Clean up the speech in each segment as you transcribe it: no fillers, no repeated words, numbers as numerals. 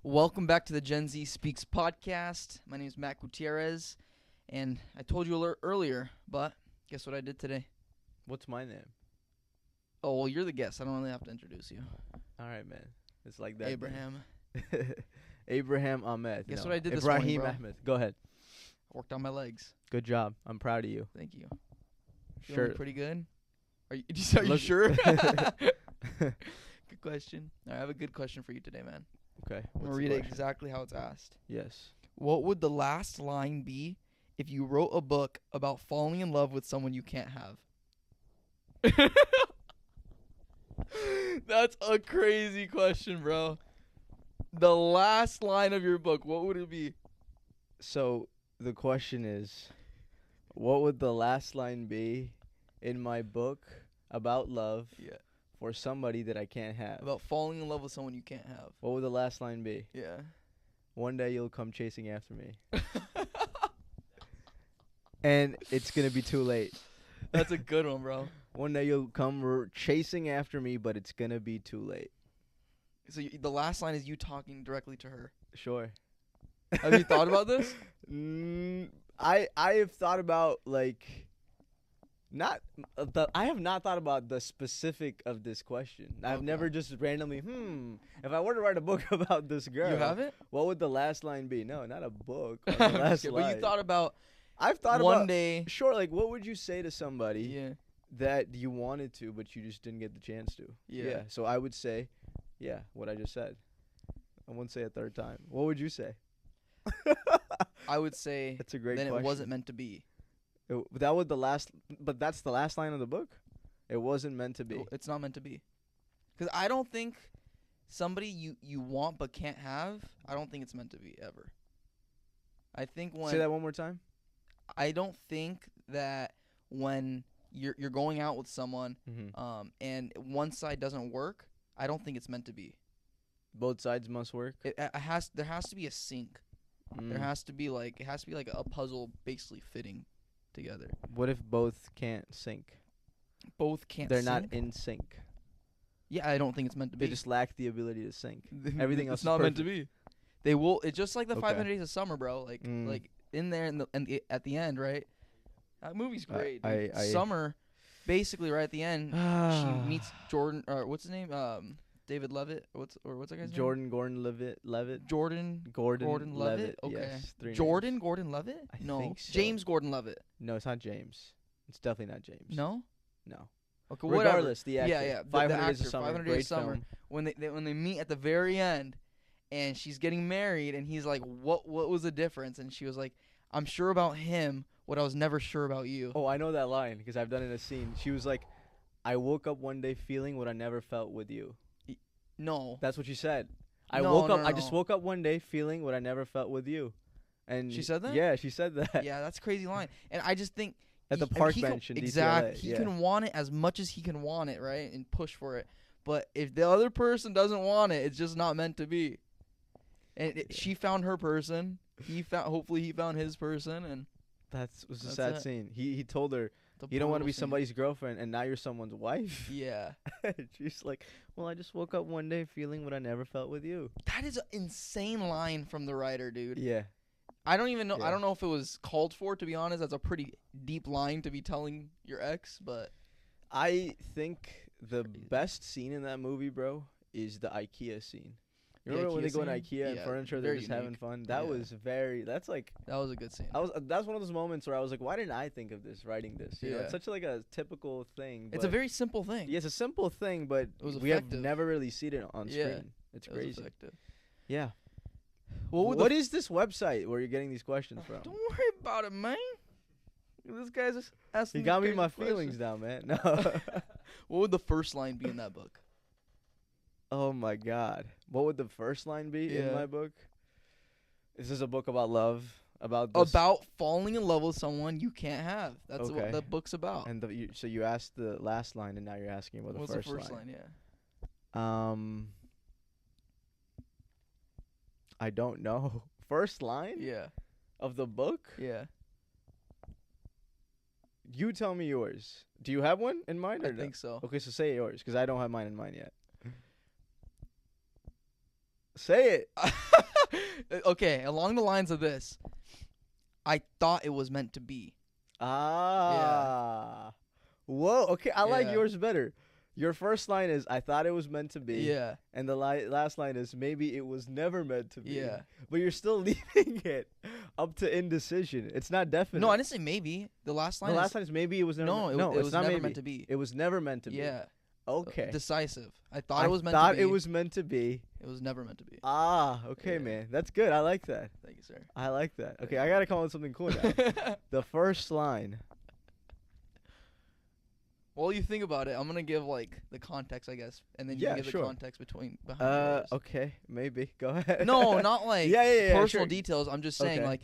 Welcome back to the Gen Z Speaks podcast. My name is Matt Gutierrez, and I told you earlier, but guess what I did today? What's my name? Oh, well, you're the guest. I don't really have to introduce you. All right, man. It's like that. Abraham. Abraham Ahmed. Guess what I did this Ibrahim morning, bro? Ahmed. Go ahead. I worked on my legs. Good job. I'm proud of you. Thank you. Sure. Feeling pretty good? Are you sure? Good question. I have a good question for you today, man. Okay. I'm going to read it exactly how it's asked. Yes. What would the last line be if you wrote a book about falling in love with someone you can't have? That's a crazy question, bro. The last line of your book, what would it be? So the question is, what would the last line be in my book about love for somebody that I can't have? About falling in love with someone you can't have. What would the last line be? Yeah. One day you'll come chasing after me. And it's going to be too late. That's a good one, bro. One day you'll come chasing after me, but it's going to be too late. So the last line is you talking directly to her. Sure. Have you thought about this? I have thought about, like, I have not thought about the specific of this question. I've never just randomly, if I were to write a book about this girl. You haven't? What would the last line be? No, not a book. The last line. But you thought about I've thought one about, day. Sure, like, what would you say to somebody Yeah. that you wanted to, but you just didn't get the chance to? Yeah. So I would say, what I just said. I won't say a third time. What would you say? I would say that's a great then question. it wasn't meant to be. But that's the last line of the book? It wasn't meant to be. It's not meant to be. Because I don't think somebody you want but can't have, I don't think it's meant to be ever. I think when... Say that one more time. I don't think that when you're going out with someone and one side doesn't work, I don't think it's meant to be. Both sides must work? There has to be a sync. There has to be like a puzzle basically fitting together. What if both can't sync? Both can't They're sync? not in sync. Yeah, I don't think it's meant to be. They just lack the ability to sync. Everything else it's not is meant to be. They will. It's just like the 500 Okay. Days of Summer, bro. Like in there at the end, right? That movie's great. Dude. Summer, basically right at the end, she meets Jordan. Or what's his name? David Levitt. What's that guy's name? Gordon Levitt. Gordon Levitt. Okay. Yes, Gordon Levitt? I think so. James Gordon Levitt. No, it's not James. It's definitely not James. No. No. Okay. Regardless, the actor. Yeah. 500 Days actor, of Summer. 500 Great Days of Summer. film. When they meet at the very end, and she's getting married, and he's like, "What was the difference?" And she was like, "I'm sure about him what I was never sure about you." Oh, I know that line because I've done it in a scene. She was like, "I woke up one day feeling what I never felt with you." No. That's what she said. No. I just woke up one day feeling what I never felt with you. And she said that? Yeah, she said that. Yeah, that's a crazy line. And I just think at the park bench in exactly. DCLA. He can want it as much as he can want it, right? And push for it. But if the other person doesn't want it, it's just not meant to be. And she found her person. Hopefully he found his person, and that was a sad scene. He told her, "You don't want to be somebody's girlfriend, and now you're someone's wife." Yeah. She's like, "Well, I just woke up one day feeling what I never felt with you." That is an insane line from the writer, dude. Yeah. I don't even know. Yeah. I don't know if it was called for, to be honest. That's a pretty deep line to be telling your ex, but I think the best scene in that movie, bro, is the IKEA scene. You remember when they go in IKEA and furniture, they're just having fun? That was that was a good scene. That's one of those moments where I was like, why didn't I think of this writing this? You know, it's such like a typical thing. It's a very simple thing. Yeah, it's a simple thing, but we have never really seen it on screen. It's crazy. It was effective. Yeah. What is this website where you're getting these questions from? Don't worry about it, man. This guy's just asking. You got me my feelings down, man. No. What would the first line be in that book? Oh my God! What would the first line be in my book? Is this a book about love? About falling in love with someone you can't have. That's what the book's about. And so you asked the last line, and now you're asking about the first line. What's the first line? Yeah. I don't know. First line? Yeah. Of the book? Yeah. You tell me yours. Do you have one in mind? I think so. Okay, so say yours, because I don't have mine in mind yet. Say it. Okay, along the lines of this, I thought it was meant to be. Ah. Yeah. Whoa. Okay, I like yours better. Your first line is, I thought it was meant to be. Yeah. And the last line is, maybe it was never meant to be. Yeah. But you're still leaving it up to indecision. It's not definite. No, I didn't say maybe. The last line is maybe it was never it was never meant to be. It was never meant to be. Yeah. Okay. Decisive. I thought it was meant to be. I thought it was meant to be. It was never meant to be. Okay, man. That's good. I like that. Thank you, sir. I like that. Okay, I got to come up with something cool now. The first line. While you think about it, I'm going to give, like, the context, I guess. And then you can give the context behind yours. Okay. Maybe. Go ahead. No, not, like, personal details. I'm just saying, like,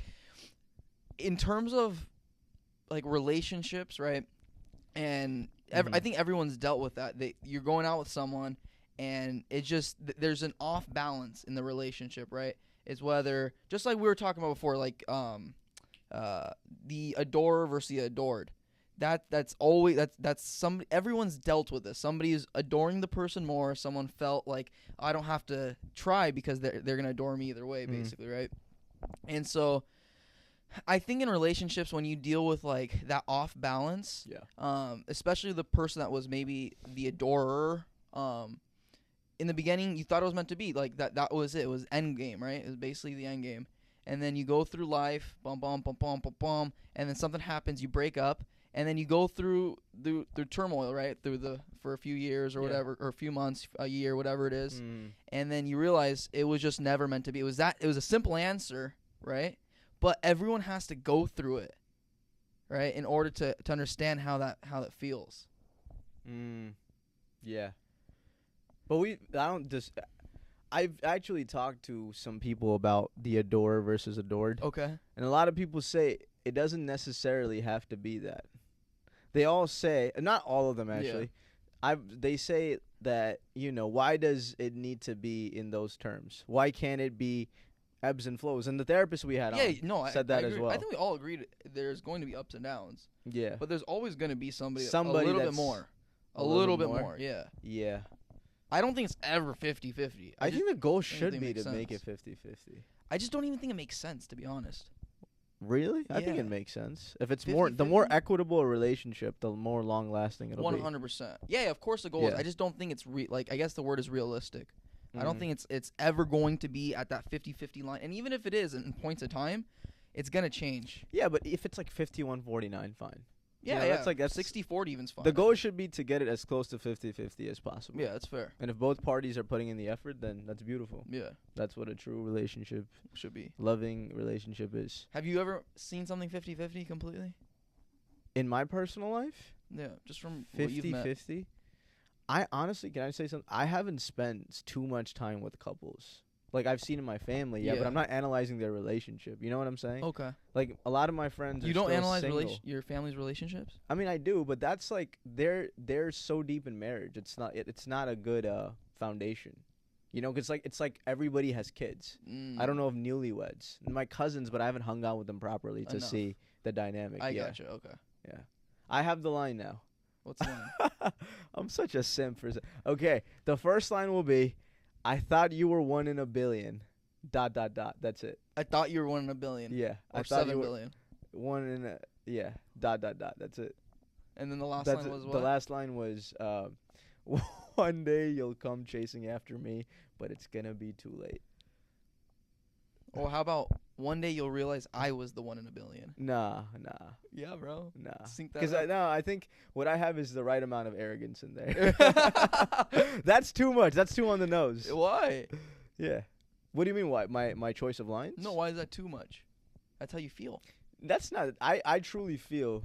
in terms of, like, relationships, right? And I think everyone's dealt with that. You're going out with someone, and it's just there's an off balance in the relationship, right? It's whether, just like we were talking about before, like the adorer versus the adored. That's always somebody. Everyone's dealt with this. Somebody is adoring the person more. Someone felt like, I don't have to try because they're gonna adore me either way, basically, right? And so, I think in relationships, when you deal with like that off balance, especially the person that was maybe the adorer, in the beginning you thought it was meant to be, like that was it. It was end game, right? It was basically the end game. And then you go through life, bum bum bum bum bum bum, and then something happens, you break up, and then you go through turmoil, right? For a few years or whatever, or a few months, a year, whatever it is, and then you realize it was just never meant to be. It was a simple answer, right? But everyone has to go through it, right, in order to understand how that feels. Yeah. But I've actually talked to some people about the adorer versus adored. Okay. And a lot of people say it doesn't necessarily have to be that. They all say, not all of them actually, they say that, why does it need to be in those terms? Why can't it be ebbs and flows? And the therapist we had said that as well. I think we all agreed there's going to be ups and downs. Yeah. But there's always going to be somebody a little bit more. A little bit more, yeah. Yeah. I don't think it's ever 50-50. I think the goal should be to make it 50-50. I just don't even think it makes sense, to be honest. Really? I think it makes sense. If it's the more equitable a relationship, the more long lasting it'll be. 100%. Yeah, of course the goal is. I just don't think it's I guess the word is realistic. I don't think it's ever going to be at that 50-50 line. And even if it is in points of time, it's going to change. Yeah, but if it's like 51-49, fine. Yeah, that's 60-40 even's fine. The goal should be to get it as close to 50-50 as possible. Yeah, that's fair. And if both parties are putting in the effort, then that's beautiful. Yeah. That's what a true relationship should be. Loving relationship is. Have you ever seen something 50-50 completely? In my personal life? Yeah, just from 50-50. I honestly, can I say something? I haven't spent too much time with couples. Like, I've seen in my family, but I'm not analyzing their relationship. You know what I'm saying? Okay. Like, a lot of my friends You don't analyze your family's relationships? I mean, I do, but that's like, they're so deep in marriage. It's not a good foundation. You know, 'cause it's like everybody has kids. I don't know of newlyweds. My cousins, but I haven't hung out with them properly to see the dynamic. I gotcha, okay. Yeah. I have the line now. What's the line? I'm such a simp for Okay, the first line will be, I thought you were 1 in a billion. ... That's it. I thought you were 1 in a billion. Yeah. Or 7 billion. 1 in a... Yeah. ... That's it. And then the last line was what? The last line was, one day you'll come chasing after me, but it's gonna be too late. Or how about one day you'll realize I was the 1 in a billion? Nah. Yeah, bro. Nah. Because I think what I have is the right amount of arrogance in there. That's too much. That's too on the nose. Why? Yeah. What do you mean why? My choice of lines? No, why is that too much? That's how you feel. That's not. I truly feel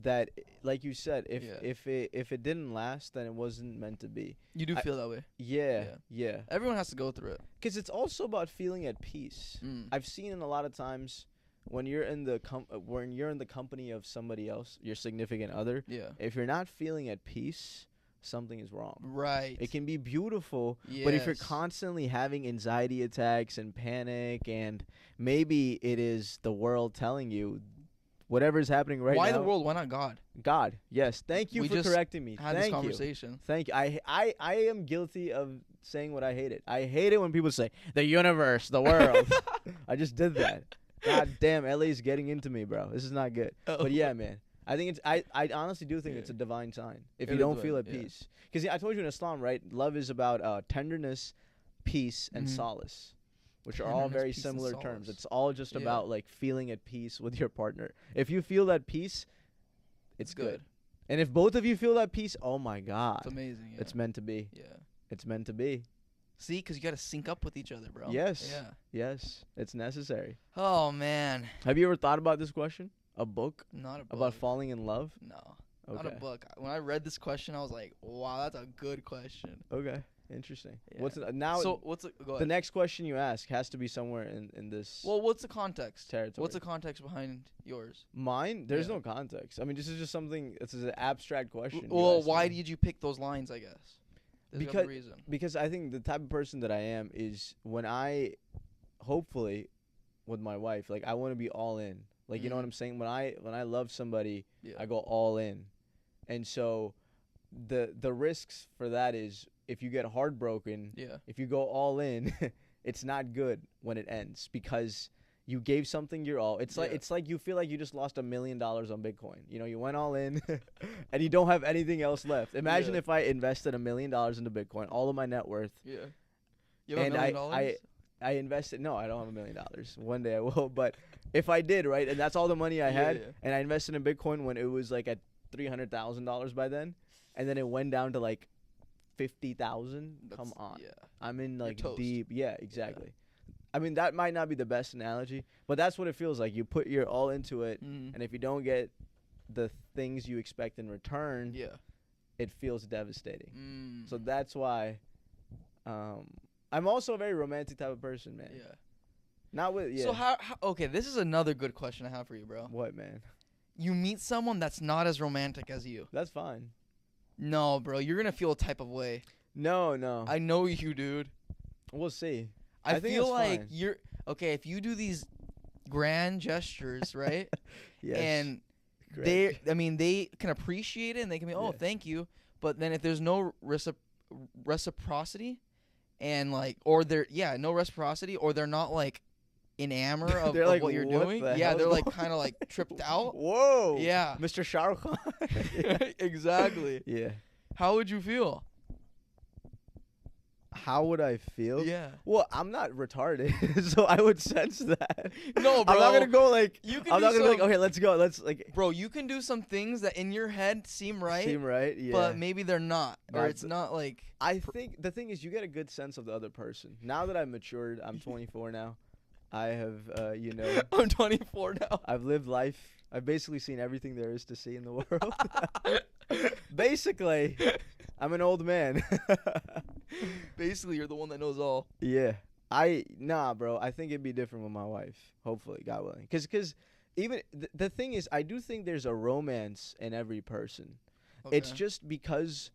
that, like you said, if it didn't last, then it wasn't meant to be. You do feel that way. Yeah. Everyone has to go through it. Because it's also about feeling at peace. I've seen in a lot of times when you're in the company of somebody else, your significant other. Yeah. If you're not feeling at peace, something is wrong. Right. It can be beautiful, but if you're constantly having anxiety attacks and panic, and maybe it is the world telling you whatever is happening right now. Why the world? Why not God? God, yes. Thank you for correcting me. Had this conversation. Thank you. I am guilty of saying what I hated. I hate it when people say the universe, the world. I just did that. God damn, LA's getting into me, bro. This is not good. But yeah, man. I think it's. I honestly do think it's a divine sign if you don't feel at peace. Because I told you in Islam, right? Love is about tenderness, peace, and solace, which are all very similar terms. It's all just about like feeling at peace with your partner. If you feel that peace, it's good. And if both of you feel that peace, oh my God, it's amazing. Yeah. It's meant to be. Yeah, it's meant to be. See, because you got to sync up with each other, bro. Yes. Yeah. Yes, it's necessary. Oh man. Have you ever thought about this question? A book? Not a book. About falling in love? No. Okay. Not a book. When I read this question, I was like, "Wow, that's a good question." Okay, interesting. Yeah. What's the next question you ask has to be somewhere in this. Well, what's the context? Territory. What's the context behind yours? Mine? There's no context. I mean, this is just something. This is an abstract question. Well, why did you pick those lines? I guess. Because I think the type of person that I am is when I, hopefully, with my wife, like I want to be all in. Like, you know what I'm saying? When I love somebody, I go all in. And so the risks for that is if you get heartbroken, if you go all in, it's not good when it ends because you gave something your all. It's like you feel like you just lost $1 million on Bitcoin. You know, you went all in and you don't have anything else left. Imagine if I invested $1 million into Bitcoin, all of my net worth. Yeah. You have $1 million? I invested. No, I don't have $1 million. One day I will. But if I did, right, and that's all the money I had, and I invested in Bitcoin when it was like at $300,000 by then, and then it went down to like 50,000. Come on, I'm in like deep. Yeah, exactly. Yeah. I mean, that might not be the best analogy, but that's what it feels like. You put your all into it, and if you don't get the things you expect in return, it feels devastating. So that's why. I'm also a very romantic type of person, man. Yeah. Not with So how okay, this is another good question I have for you, bro. What, man? You meet someone that's not as romantic as you. That's fine. No, bro, you're going to feel a type of way. No. I know you, dude. We'll see. I feel like you're okay, if you do these grand gestures, right? Yes. And they can appreciate it and they can be, "Oh, thank you." But then if there's no reciprocity, and like, or they're no reciprocity, or they're not like enamored of like, what you're doing. They're like kind of like tripped out. Whoa. Yeah. Mr. Shah Rukh Khan. Exactly. Yeah. How would you feel? How would I feel? Yeah. Well, I'm not retarded, so I would sense that. No, bro. I'm not gonna go like. I'm not gonna be like, okay, let's go. Let's like. Bro, you can do some things that in your head seem right. Yeah. But maybe they're not, or it's not like. I think the thing is, you get a good sense of the other person. Now that I've matured, I'm 24 now. I have, I'm 24 now. I've lived life. I've basically seen everything there is to see in the world. Basically, I'm an old man. Basically, you're the one that knows all. Yeah. Nah, bro. I think it'd be different with my wife. Hopefully, God willing. Because even the thing is, I do think there's a romance in every person. Okay. It's just because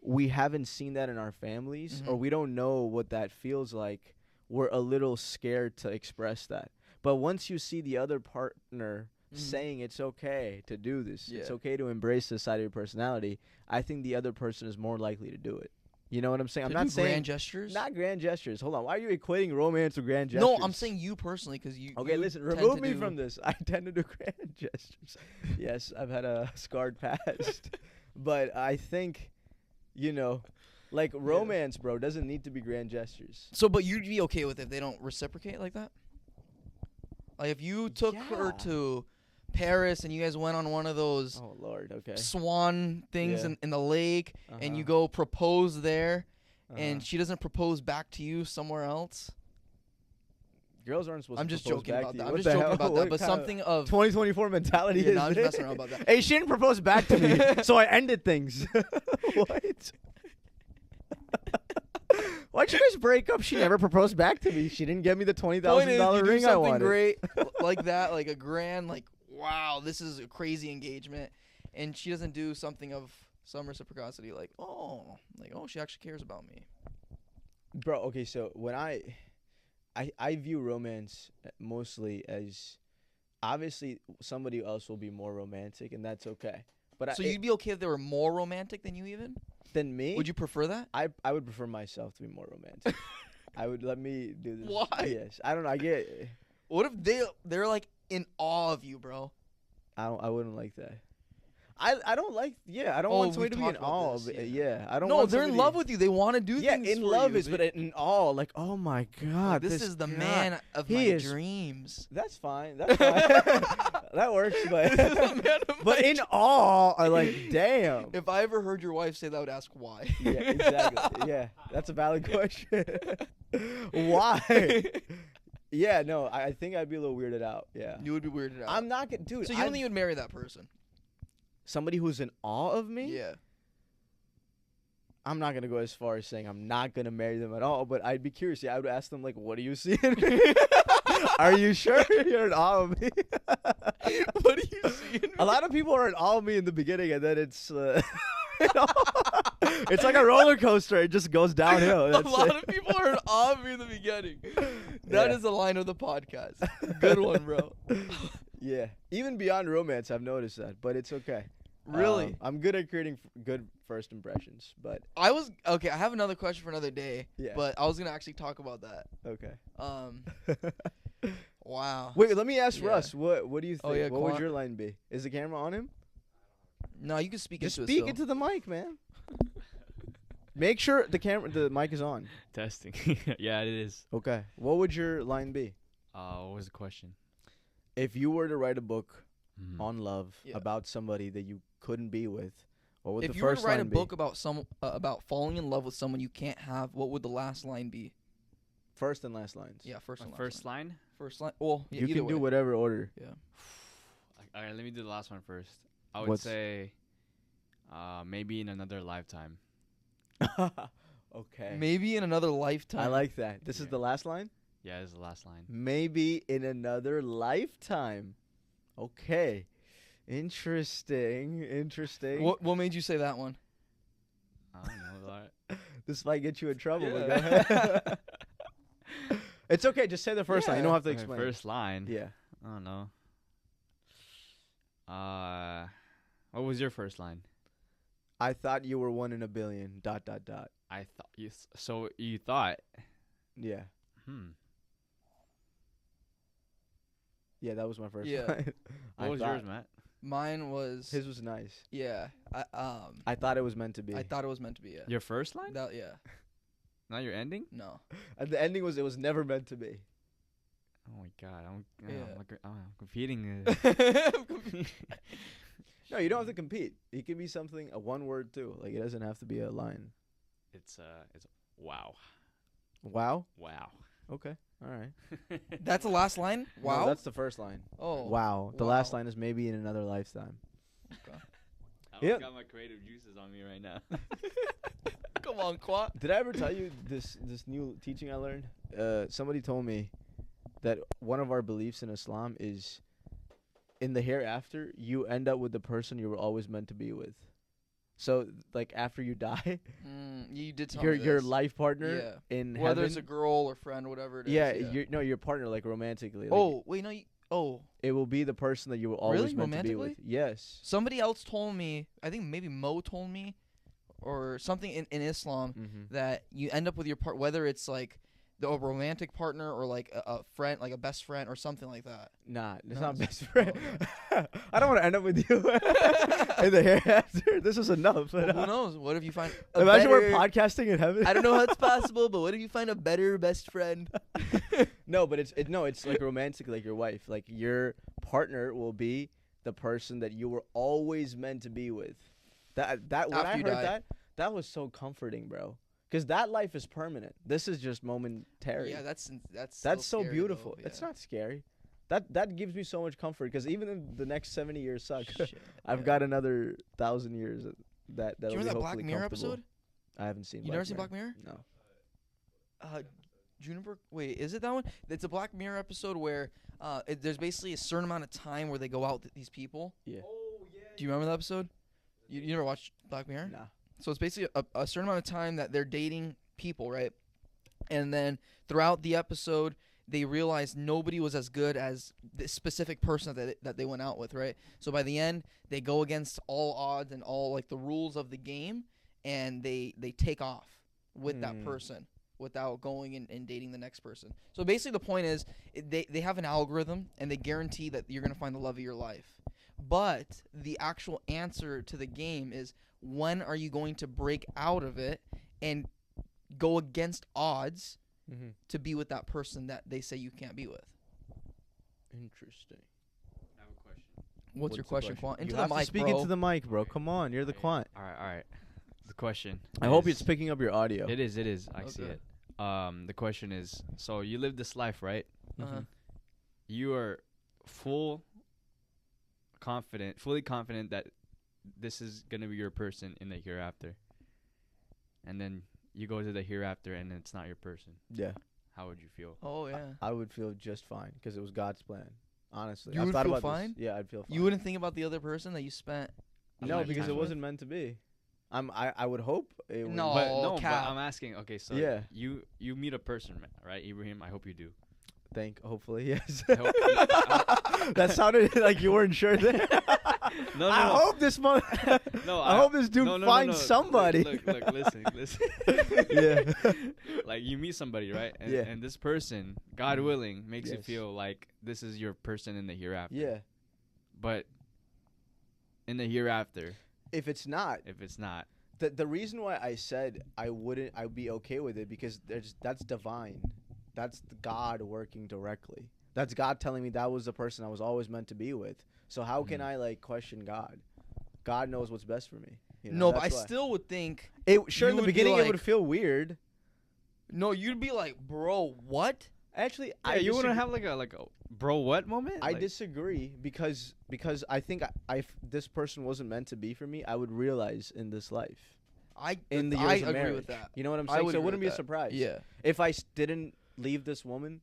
we haven't seen that in our families, or we don't know what that feels like. We're a little scared to express that. But once you see the other partner saying it's okay to do this, it's okay to embrace this side of your personality, I think the other person is more likely to do it. You know what I'm saying? I'm not saying grand gestures. Not grand gestures. Hold on. Why are you equating romance with grand gestures? No, I'm saying you personally, because you. Okay, listen. Remove me from this. I tend to do grand gestures. Yes, I've had a scarred past, but I think, like romance, bro, doesn't need to be grand gestures. So, but you'd be okay with if they don't reciprocate like that? Like if you took her to Paris and you guys went on one of those swan things in the lake and you go propose there and she doesn't propose back to you somewhere else. Girls aren't supposed to propose joking back about to you. that. I'm just joking about that. But something of 2024 mentality is I'm just messing around about that. Hey, she didn't propose back to me, so I ended things. What? Why'd you guys break up? She never proposed back to me. She didn't give me the $20,000 ring I wanted. Great like that, like a grand, like, wow, this is a crazy engagement. And she doesn't do something of some reciprocity, like, oh, she actually cares about me. Bro, okay, so when I view romance mostly as, obviously somebody else will be more romantic, and that's okay. But so you'd be okay if they were more romantic than you even? Than me? Would you prefer that? I would prefer myself to be more romantic. I would let me do this. Why? Yes. I don't know. I get. What if they're like in awe of you, bro? I wouldn't like that. I don't like. Yeah, I don't want somebody to be in awe of it. Yeah, I don't. No, want they're in love with you. They want to do things. Yeah, in for love you, is, but in awe, like, oh my god, this is the man of my dreams. That's fine. That's fine. That works, but in awe, I like, damn. If I ever heard your wife say that, I would ask why. Yeah, exactly. Yeah, that's a valid question. Why? Yeah, no, I think I'd be a little weirded out. Yeah, you would be weirded out. I'm not gonna, dude. So you don't think you'd marry that person? Somebody who's in awe of me? Yeah. I'm not going to go as far as saying I'm not going to marry them at all, but I'd be curious. Yeah, I would ask them, like, what do you see in me? Are you sure you're in awe of me? What do you see in me? A lot of people are in awe of me in the beginning, and then it's it's like a roller coaster. It just goes downhill. A lot of people are in awe of me in the beginning. That is the line of the podcast. Good one, bro. Yeah. Even beyond romance, I've noticed that, but it's okay. Really? I'm good at creating good first impressions, but I have another question for another day, but I was going to actually talk about that. Okay. Wow. Wait, let me ask Russ, what do you think? Oh, yeah, what would your line be? Is the camera on him? No, you can speak Just into it. Speak into the mic, man. Make sure the mic is on. Testing. Yeah, it is. Okay. What would your line be? What was the question? If you were to write a book on love about somebody that you couldn't be with, what would the first line be? If you were to write a book about falling in love with someone you can't have, what would the last line be? First and last lines. Yeah, first and last first line. First line. Well, you can do whatever order. Yeah. All right, let me do the last one first. I would say, maybe in another lifetime. Okay. Maybe in another lifetime. I like that. This is the last line? Yeah, this is the last line. Maybe in another lifetime. Okay. Interesting. What made you say that one? I don't know. This might get you in trouble, but go ahead. It's okay. Just say the first line. You don't have to explain. First line? Yeah. I don't know. What was your first line? I thought you were 1 in a billion. ... I thought you. So you thought? Yeah. Yeah, that was my first line. What was yours, Matt? Mine was. His was nice. Yeah. I thought it was meant to be. I thought it was meant to be. Yeah. Your first line? Yeah. Not your ending? No. And the ending was it was never meant to be. Oh my god, I'm competing. No, you don't have to compete. It can be something, a one word too. Like it doesn't have to be a line. It's wow. Wow? Wow. Okay. All right. That's the last line? Wow. No, that's the first line. Oh. Wow. The last line is maybe in another lifetime. Okay. I don't got my creative juices on me right now. Come on, Quat. Did I ever tell you this new teaching I learned? Somebody told me that one of our beliefs in Islam is in the hereafter, you end up with the person you were always meant to be with. So, like, after you die, you did tell me your life partner in whether heaven, it's a girl or friend, whatever it is. Yeah, your partner, like, romantically. Like, it will be the person that you were always meant to be with. Yes. Somebody else told me, I think maybe Mo told me, or something in Islam, that you end up with your part, whether it's, like, a romantic partner or like a friend, like a best friend or something like that. Nah, it's not best friend. I don't want to end up with you in the hereafter. This is enough. Well, who knows? What if you find? Imagine we're podcasting in heaven. I don't know how it's possible, but what if you find a better best friend? No, but it's like romantic, like your wife. Like your partner will be the person that you were always meant to be with. That when I heard that was so comforting, bro. Because that life is permanent. This is just momentary. Yeah, that's so beautiful. Though, yeah. It's not scary. That gives me so much comfort. Because even if the next 70 years suck, I've got another 1,000 years that. Do you remember that Black Mirror episode? I haven't seen. You never seen Black Mirror? No. Juniper. Wait, is it that one? It's a Black Mirror episode where there's basically a certain amount of time where they go out with these people. Yeah. Oh yeah. Do you remember that episode? You never watched Black Mirror? Nah. So it's basically a certain amount of time that they're dating people, right? And then throughout the episode, they realized nobody was as good as this specific person that they went out with, right? So by the end, they go against all odds and all like the rules of the game, and they take off with that person without going and dating the next person. So basically the point is they have an algorithm, and they guarantee that you're going to find the love of your life. But the actual answer to the game is, when are you going to break out of it and go against odds to be with that person that they say you can't be with? Interesting. I have a question. What's your question, Quant? Into the mic, speak into the mic, bro. Come on, you're the Quant. All right. The question. I hope it's picking up your audio. It is. I see it. The question is, so you live this life, right? You are fully confident that this is gonna be your person in the hereafter, and then you go to the hereafter and it's not your person. Yeah. How would you feel? Oh yeah. I would feel just fine because it was God's plan. Honestly, you would feel fine. This. Yeah, I'd feel fine. You wouldn't think about the other person that you spent. No, because it wasn't meant to be. I would hope it would. But I'm asking. Okay, so you meet a person, right, Ibrahim? I hope you do. Hopefully, yes. That sounded like you weren't sure there. No. I hope this I hope this dude finds somebody. Look, listen. Yeah. Like you meet somebody, right? And this person, God willing, makes you feel like this is your person in the hereafter. Yeah. But in the hereafter, if it's not, the reason why I said I'd be okay with it, because that's divine. That's God working directly. That's God telling me that was the person I was always meant to be with. So how can I like question God? God knows what's best for me. You know, no, but I still would think in the beginning it would feel weird. No, you'd be like, bro, what? Actually, you wouldn't have like a bro what moment? I disagree because I think if this person wasn't meant to be for me, I would realize in this life. I agree with that. You know what I'm saying? So it wouldn't be a surprise. Yeah. If I didn't leave this woman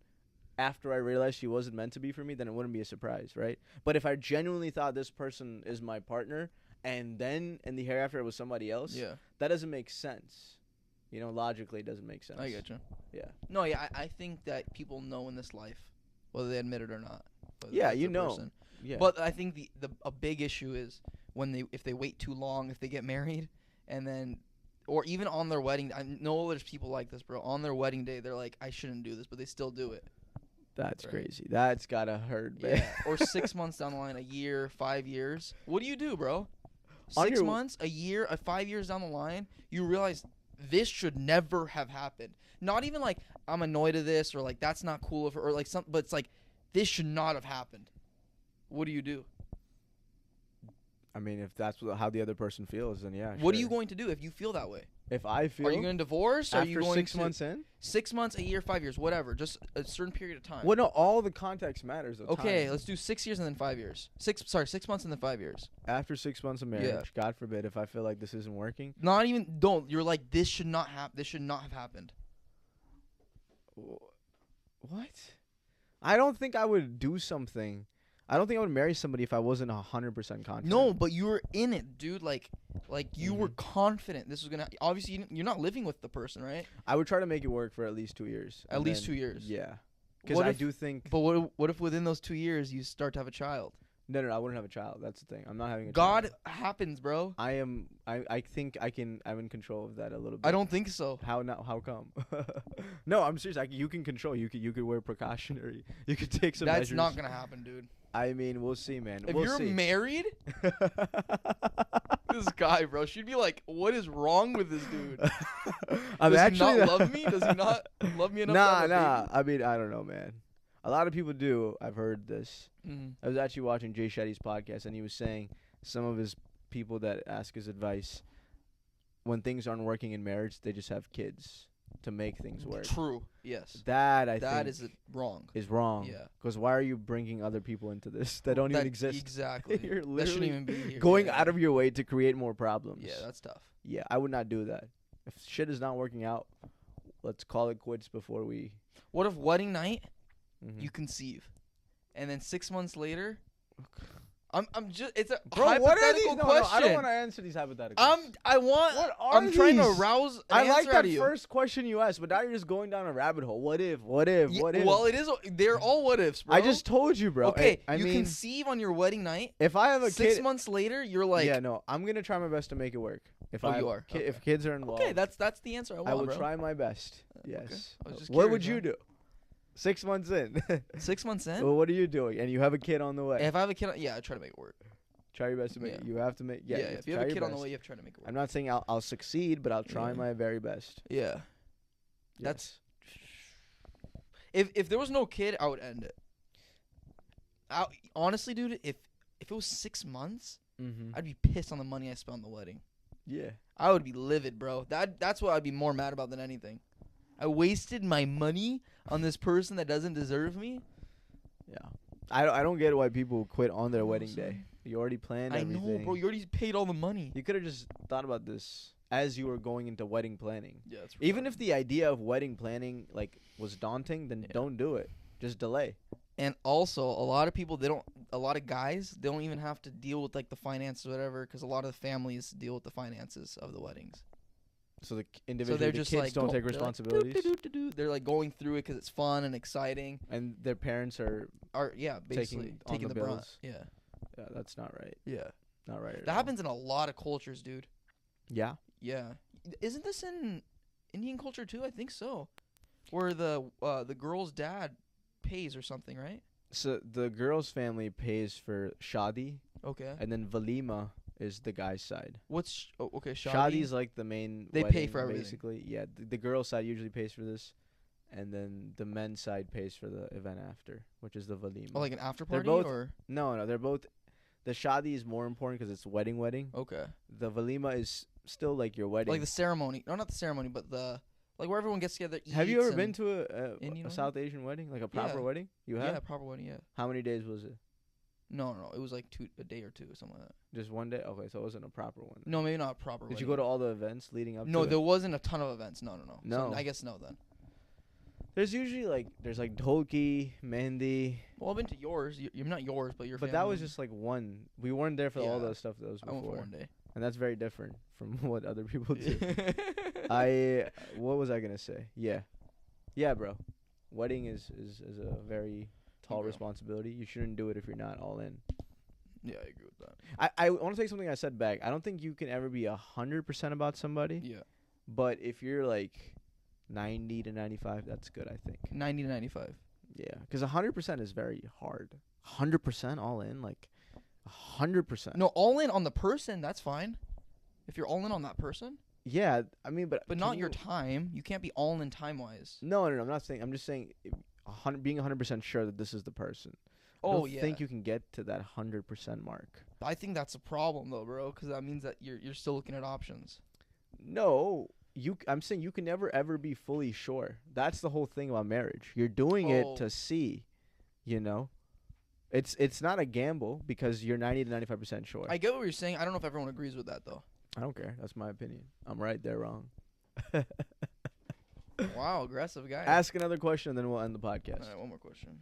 after I realized she wasn't meant to be for me, then it wouldn't be a surprise, right? But if I genuinely thought this person is my partner, and then in the hereafter it was somebody else, that doesn't make sense. You know, logically it doesn't make sense. I get you. Yeah. No, yeah, I think that people know in this life, whether they admit it or not. Yeah, you know. Yeah. But I think a big issue is if they wait too long, if they get married, and then, or even on their wedding. I know there's people like this, bro. On their wedding day, they're like, I shouldn't do this, but they still do it. That's crazy. That's gotta hurt, man. Yeah. Or 6 months down the line, a year, 5 years. What do you do, bro? 6 months, a year, 5 years down the line, you realize this should never have happened. Not even like I'm annoyed at this, or like that's not cool of her, or like something, but it's like this should not have happened. What do you do? I mean, if that's how the other person feels, then yeah. What are you going to do if you feel that way? If I feel, are you going to divorce? Are you going 6 months in? 6 months, a year, 5 years, whatever. Just a certain period of time. Well, no, all the context matters. Okay, let's do 6 years and then 5 years. 6 months and then 5 years. After 6 months of marriage, God forbid, if I feel like this isn't working. Not even. Don't. You're like, this should not happen. This should not have happened. What? I don't think I would do something. I don't think I would marry somebody if I wasn't 100% confident. No, but you were in it, dude. Like you were confident this was gonna. Obviously, you're not living with the person, right? I would try to make it work for at least 2 years. At least 2 years. Yeah, because I do think. But what if within those 2 years you start to have a child? No, I wouldn't have a child. That's the thing. I'm not having a child. God happens, bro. I think I'm in control of that a little bit. I don't think so. How come? No, I'm serious. You can control. You could wear precautionary. You could take some measures. That's not gonna happen, dude. I mean, we'll see, man. If you're married, this guy, bro, she'd be like, "What is wrong with this dude? Does he not love me? Does he not love me enough?" Nah. I mean, I don't know, man. A lot of people do. I've heard this. I was actually watching Jay Shetty's podcast, and he was saying some of his people that ask his advice, when things aren't working in marriage, they just have kids to make things work. True. Yes. That I think is wrong. Is wrong. Yeah. Because why are you bringing other people into this that don't even exist? Exactly. You're literally that shouldn't even be here. Going out of your way to create more problems. Yeah, that's tough. Yeah, I would not do that. If shit is not working out, let's call it quits before we. What if wedding night, you conceive, and then 6 months later, I'm just. It's a Bro, hypothetical what are these? question. No, I don't want to answer these hypotheticals. I'm trying to arouse an I like answer out that of you. first question you asked, but now you're just going down a rabbit hole. What if? What if? Yeah, What if? well, it is. They're all what ifs, bro. I just told you, bro. Okay, I you mean, conceive on your wedding night. if I have a 6 kid, months later, you're like, yeah, no, I'm gonna try my best to make it work. If you are. Okay. If kids are involved, okay, that's the answer I want, I will bro. try my best. Okay. Yes. I was just What curious, would you man. do? 6 months in. 6 months in? Well, what are you doing? And you have a kid on the way. If I have a kid, I try to make it work. Try your best to make. Yeah. You have to make. Yeah. If you have a kid on the way, you have to try to make it work. I'm not saying I'll succeed, but I'll try my very best. Yeah. Yes. That's. If there was no kid, I would end it. Honestly, dude, if it was 6 months, I'd be pissed on the money I spent on the wedding. Yeah. I would be livid, bro. That's what I'd be more mad about than anything. I wasted my money on this person that doesn't deserve me. Yeah. I don't get why people quit on their wedding day. You already planned everything. I know, bro. You already paid all the money. You could have just thought about this as you were going into wedding planning. Yeah, that's Even if the idea of wedding planning was daunting, then don't do it. Just delay. And also, a lot of people, a lot of guys, they don't even have to deal with like the finances or whatever, because a lot of the families deal with the finances of the weddings. So the Kids kids don't take responsibilities. They're like going through it because it's fun and exciting. And their parents are basically taking the brunt. bills. Yeah. Yeah, that's not right. Yeah. Not right at That all. happens in a lot of cultures, dude. Yeah. Yeah. Isn't this in Indian culture too? I think so. Where the girl's dad pays or something, right? So the girl's family pays for shadi, Okay. and then valima is the guy's side. What's okay? Shadi's like the main. They wedding, pay for everything. Basically. Yeah, the girl's side usually pays for this, and then the men's side pays for the event after, which is the valima. Oh, like an after They're party both- or No, they're both. The shadi is more important because it's wedding. okay. The valima is still like your wedding. Like the ceremony. No, not the ceremony, but the like where everyone gets together. Have you ever eats been and- to Indian a wedding? South Asian wedding, like a proper Yeah. wedding? You have? Yeah, proper wedding. Yeah. How many days was it? No. It was like a day or two or something like that. Just one day? Okay, so it wasn't a proper one. No, maybe not a proper. Did wedding. you go to all the events leading up No, to there it? wasn't a ton of events. No. No. So I guess no then. There's usually there's dholki, mehndi, Well, I've been to yours. You're not yours, but your. but that was just like one. We weren't there for all Yeah. the stuff that was I went for before, one day. and that's very different from what other people do. What was I gonna say? Yeah, bro. Wedding is a very tall bro. responsibility. You shouldn't do it if you're not all in. Yeah, I agree with that. I want to take something I said back. I don't think you can ever be 100% about somebody. Yeah. But if you're like 90 to 95, that's good, I think. 90 to 95. Yeah, because 100% is very hard. 100% all in, 100%. No, all in on the person. That's fine. If you're all in on that person. Yeah, I mean, but not your time. You can't be all in time wise. No, I'm not saying. I'm just saying, being 100% sure that this is the person. I don't think you can get to that 100% mark. I think that's a problem though, bro, because that means that you're still looking at options. No, I'm saying you can never ever be fully sure. That's the whole thing about marriage. You're doing it to see, It's not a gamble because you're 90 to 95% sure. I get what you're saying. I don't know if everyone agrees with that though. I don't care. That's my opinion. I'm right, they're wrong. Wow, aggressive guy. Ask another question and then we'll end the podcast. All right, one more question.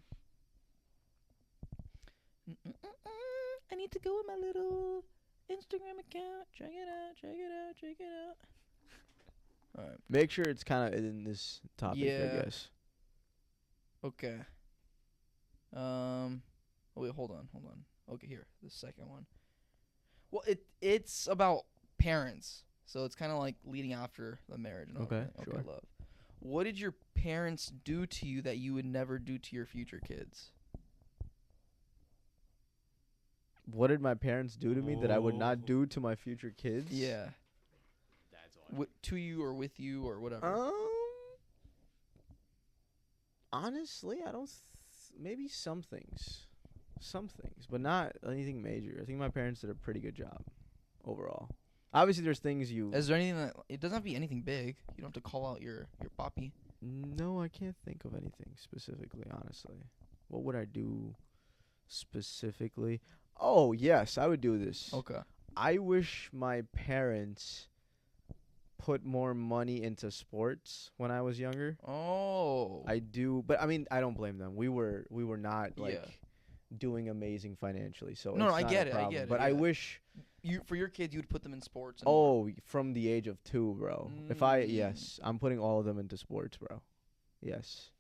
I need to go with my little Instagram account. Check it out. All right. Make sure it's kind of in this topic, Yeah. I guess. Okay. Oh wait, hold on. Okay, here, the second one. Well, it's about parents, so it's kind of like leading after the marriage. And Okay, everything. sure. Okay, love. What did your parents do to you that you would never do to your future kids? What did my parents do to me that I would not do to my future kids? Yeah. To you or with you or whatever. Honestly, I don't. Maybe some things, but not anything major. I think my parents did a pretty good job overall. Obviously, there's things you. Is there anything that it doesn't have to be anything big? You don't have to call out your papi. No, I can't think of anything specifically. Honestly, what would I do specifically? Oh yes, I would do this. Okay. I wish my parents put more money into sports when I was younger. Oh. I do, but I mean, I don't blame them. We were not doing amazing financially. So no, it's I not get a it. problem. I get it. But yeah. I wish for your kids, you'd put them in sports. from the age of 2, bro. Yes, I'm putting all of them into sports, bro. Yes.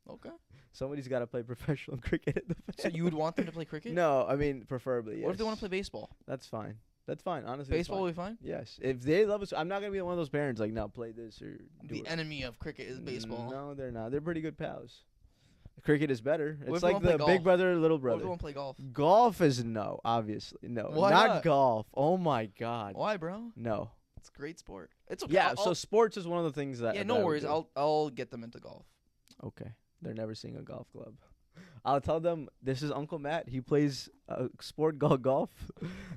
Okay. Somebody's got to play professional cricket at the family. So you would want them to play cricket? No, I mean preferably. Yes. What if they want to play baseball? That's fine. That's fine. Honestly, Baseball will be fine. Yes, if they love it, I'm not gonna be one of those parents like, no, play this or do The it. enemy of cricket is baseball. No, they're not. They're pretty good pals. Cricket is better. What It's if they like wanna the play big brother, little What if brother. they want to play golf? Golf is no, obviously no. Why not? Golf. Oh my god. Why, bro? No. It's a great sport. It's okay. Yeah. So sports is one of the things that. Yeah, that no I would worries. do. I'll get them into golf. Okay. They're never seeing a golf club. I'll tell them this is Uncle Matt. He plays a sport called golf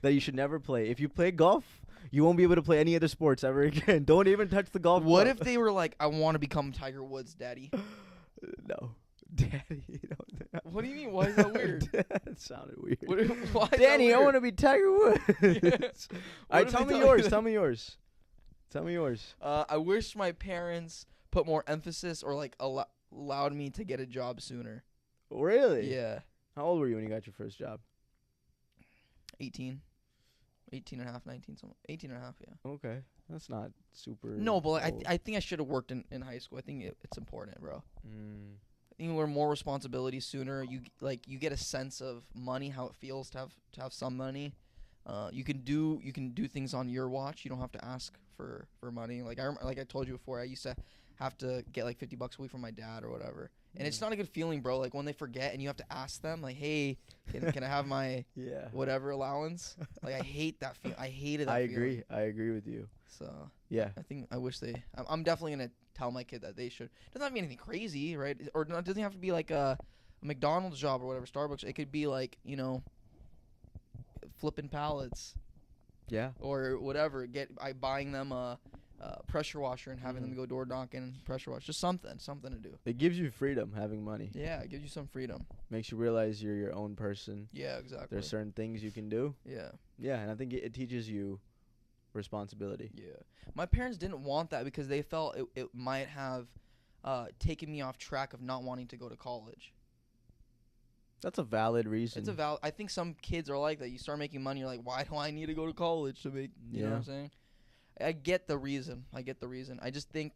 that you should never play. If you play golf, you won't be able to play any other sports ever again. Don't even touch the golf What club. if they were like, I want to become Tiger Woods, Daddy? No. Daddy. You know, What do you mean? Why is that weird? That sounded weird. Why is Danny, that I weird? want to be Tiger Woods. All right, if tell they me tell yours. you Tell me yours. Tell me yours. I wish my parents put more emphasis or like allowed me to get a job sooner. Really? Yeah. How old were you when you got your first job? 18. 18 and a half, 19, something. 18 and a half, yeah. Okay. That's not super. No, but old. I think I should have worked in high school. I think it's important, bro. Mm. I think you learn more responsibility sooner. You get a sense of money, how it feels to have some money. You can do things on your watch. You don't have to ask for money. Like I told you before, I used to have to get like $50 a week from my dad or whatever. And it's not a good feeling, bro. Like when they forget and you have to ask them, like, "Hey, can I have my whatever allowance?" Like I hate that feeling. I hated that feeling. I agree with you. So yeah, I wish they. I'm definitely gonna tell my kid that they should. Doesn't have to be anything crazy, right? Or it doesn't have to be like a McDonald's job or whatever. Starbucks. It could be like flipping pallets. Yeah. Or whatever. Buying them a pressure washer and having them go door knocking and pressure wash. Just something to do. It gives you freedom having money. Yeah, it gives you some freedom. Makes you realize you're your own person. Yeah, exactly. There's certain things you can do. Yeah. Yeah, and I think it teaches you responsibility. Yeah. My parents didn't want that because they felt it might have taken me off track of not wanting to go to college. That's a valid reason. I think some kids are like that. You start making money, you're like, why do I need to go to college to make, you know what I'm saying? I get the reason. I just think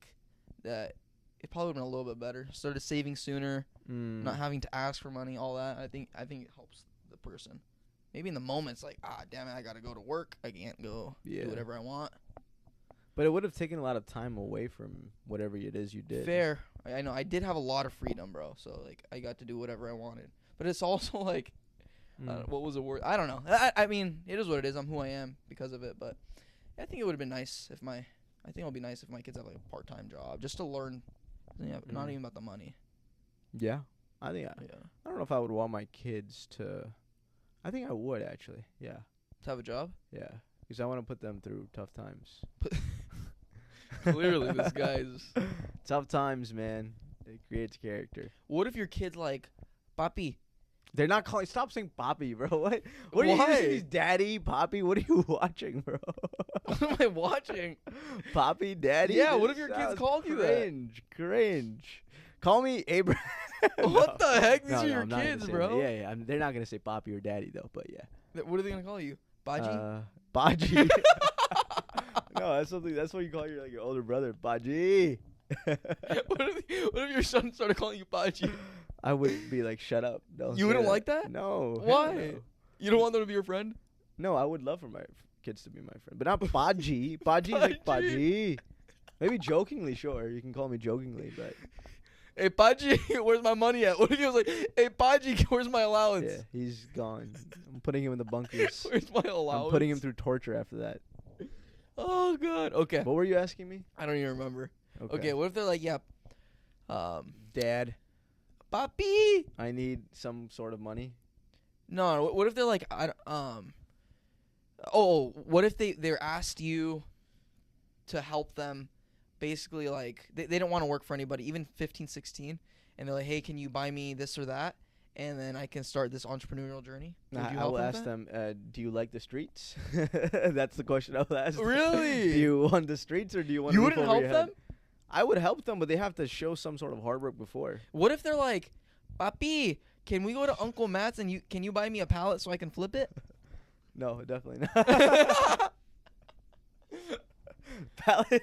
that it probably would have been a little bit better. Started saving sooner, not having to ask for money, all that. I think it helps the person. Maybe in the moment, it's like, damn it, I got to go to work. I can't go do whatever I want. But it would have taken a lot of time away from whatever it is you did. Fair. I know. I did have a lot of freedom, bro. So, like, I got to do whatever I wanted. But it's also, like, what was the word? I don't know. I mean, it is what it is. I'm who I am because of it. But I think it would have been nice if I think it would be nice if my kids have, like, a part-time job. Just to learn. Not even about the money. Yeah. I don't know if I would want my kids to. I think I would, actually. Yeah. To have a job? Yeah. Because I want to put them through tough times. Clearly, this guy's... Tough times, man. It creates character. What if your kid's like, Papi? They're not calling... Stop saying Papi, bro. What are you using? Daddy? Papi? What are you watching, bro? What am I watching? Papi? Daddy? Yeah, what if your kids called you that? Cringe. Call me Abraham. What the heck? These are your kids, bro. Yeah. They're not going to say Papi or Daddy, though, but yeah. What are they going to call you? Baji? Baji. No, that's what you call your older brother. Baji. What if your son started calling you Baji? I would be like, shut up. You wouldn't like that? No. Why? No. You don't want them to be your friend? No, I would love for my kids to be my friend. But not Baji. Baji is like Baji. Maybe jokingly, sure. You can call me jokingly, but... Hey, Baji, where's my money at? What if he was like, hey, Baji, where's my allowance? Yeah, he's gone. I'm putting him in the bunkers. Where's my allowance? I'm putting him through torture after that. Oh, God. Okay. What were you asking me? I don't even remember. Okay, what if they're like, yeah, Dad, Papi, I need some sort of money. No, what if they're like, what if they're asked you to help them, basically like, they don't want to work for anybody, even 15, 16, and they're like, hey, can you buy me this or that? And then I can start this entrepreneurial journey. I will ask them, do you like the streets? That's the question I will ask. Really? Do you want the streets or do you want to You wouldn't help them? I would help them, but they have to show some sort of hard work before. What if they're like, Papi, Can we go to Uncle Matt's and can you buy me a pallet so I can flip it? No, definitely not. Pallet.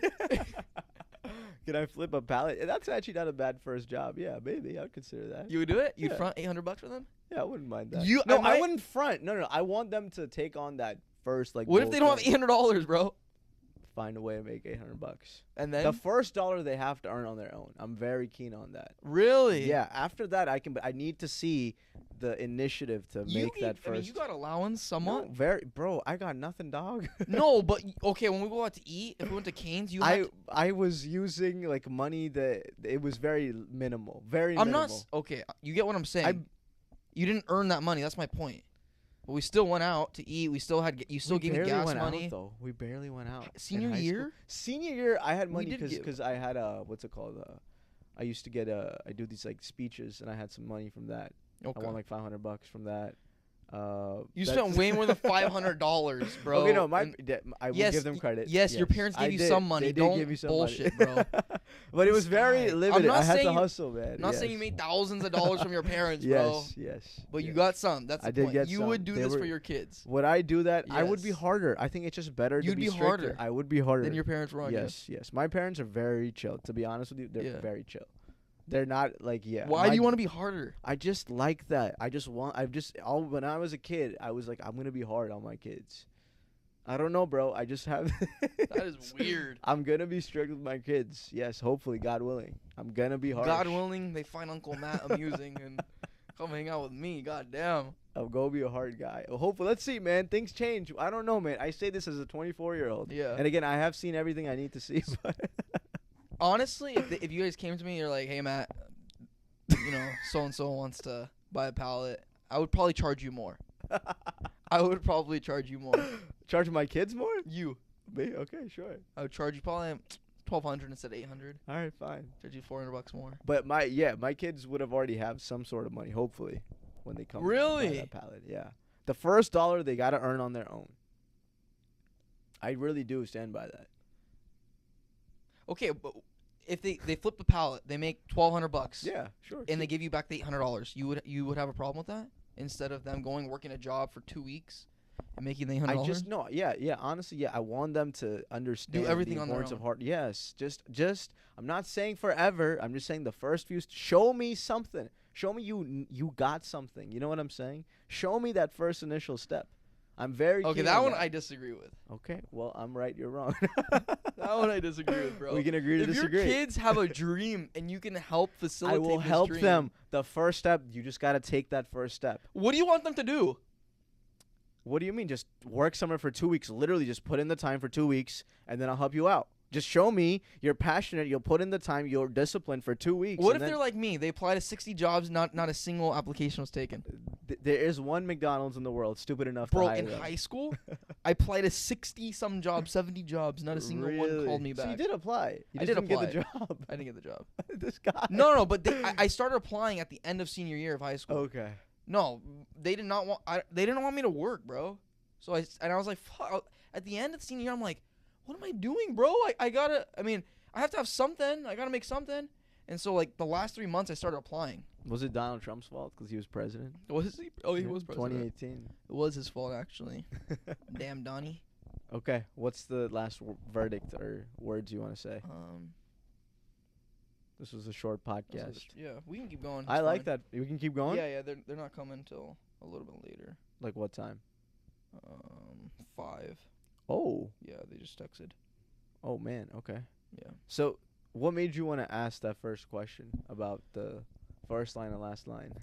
Can I flip a pallet? That's actually not a bad first job. Yeah, maybe I'd consider that. You would do it? You'd front $800 for them? Yeah, I wouldn't mind that. You? No, I wouldn't front. No. I want them to take on that first like. What if they don't have $800, bro? Find a way to make $800. And then the first dollar they have to earn on their own. I'm very keen on that. Really? Yeah. After that, I need to see the initiative to make that first. I mean, you got allowance somewhat. No, bro, I got nothing, dog. No, but okay. When we go out to eat, if we went to Cane's, I was using like money that it was very minimal, very. I'm minimal. not okay. You get what I'm saying. You didn't earn that money. That's my point. But we still went out to eat. We still had. You still gave me gas money. Though we barely went out. Senior year. Senior year, I had money because I had what's it called? I used to get I do these like speeches, and I had some money from that. Okay. I won like $500 from that. You spent way more than $500, bro. Okay, no, I will give them credit. Yes, your parents gave you some money. They did give you some bullshit, money. bro. But it was very limited. I had to hustle, man. I'm not saying you made thousands of dollars from your parents, bro. Yes. But you got some. That's the point. You would do this for your kids. Would I do that? I would be harder. I think it's just better to be stricter. Harder. I would be harder. Than your parents were on you. Yes. My parents are very chill. To be honest with you, they're very chill. They're not like Why do you want to be harder? I just like that. When I was a kid, I was like, I'm gonna be hard on my kids. I don't know, bro. I just have. That is weird. I'm gonna be strict with my kids. Yes, hopefully, God willing. I'm gonna be harsh. God willing, they find Uncle Matt amusing and come hang out with me. God damn. I'm gonna be a hard guy. Well, hopefully, let's see, man. Things change. I don't know, man. I say this as a 24-year-old. Yeah. And again, I have seen everything I need to see. But honestly, if you guys came to me, you're like, hey, Matt, so and so wants to buy a pallet, I would probably charge you more. I would probably charge you more. Charge my kids more? You. Me? Okay, sure. I would charge you probably $1,200 instead of $800. All right, fine. Charge you $400 more. But my kids would have already have some sort of money, hopefully, when they come. Really? To buy that pallet. Yeah. The first dollar they gotta earn on their own. I really do stand by that. Okay, but if they flip the pallet, they make $1,200. Yeah, sure. And they give you back the $800. You would have a problem with that? Instead of them working a job for 2 weeks and making the $800? Yeah. Honestly, yeah. I want them to understand. Do everything the on their importance own. of hard. Yes, just. I'm not saying forever. I'm just saying the first few. Show me something. Show me you got something. You know what I'm saying? Show me that first initial step. I'm very okay. That one I disagree with. Okay, well I'm right. You're wrong. That one I disagree with, bro. We can agree to disagree. If your kids have a dream and you can help facilitate, I will help them. The first step, you just gotta take that first step. What do you want them to do? What do you mean? Just work somewhere for 2 weeks. Literally, just put in the time for 2 weeks, and then I'll help you out. Just show me you're passionate. You'll put in the time. You're disciplined for 2 weeks. What if they're like me? They apply to 60 jobs. Not a single application was taken. There is one McDonald's in the world stupid enough to hire in them. High school, I applied to 60-some jobs, 70 jobs. Not a single one called me back. So you did apply. I did apply. Get the job. I didn't get the job. This guy. No. But I started applying at the end of senior year of high school. Okay. No, they did not want. They didn't want me to work, bro. So I was like, fuck. At the end of senior year, I'm like, what am I doing, bro? I gotta. I mean, I have to have something. I gotta make something. And so, like, the last 3 months, I started applying. Was it Donald Trump's fault because he was president? Was he? Oh, he was president. 2018. It was his fault, actually. Damn, Donnie. Okay, what's the last verdict or words you want to say? This was a short podcast. Yeah, we can keep going. I like that. We can keep going? Yeah, they're not coming until a little bit later. Like what time? 5. Oh. Yeah, they just texted. Oh, man, okay. Yeah. So, what made you want to ask that first question about the first line and last line?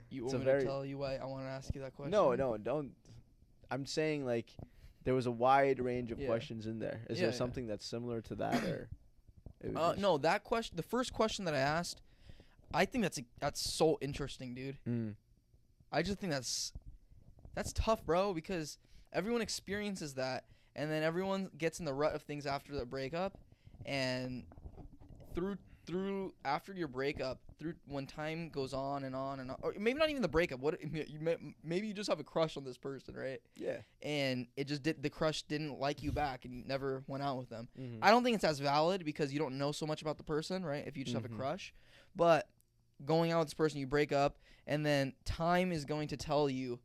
You want me to tell you why I want to ask you that question? No, don't. I'm saying, like, there was a wide range of questions in there. Is there something that's similar to that, or? No, that question. The first question that I asked, I think that's so interesting, dude. I just think that's tough, bro, because everyone experiences that, and then everyone gets in the rut of things after the breakup, and through after your breakup, through when time goes on and on and on, or maybe not even the breakup. Maybe you just have a crush on this person, right? Yeah. And the crush didn't like you back, and you never went out with them. Mm-hmm. I don't think it's as valid because you don't know so much about the person, right? If you just have a crush, but going out with this person, you break up, and then time is going to tell you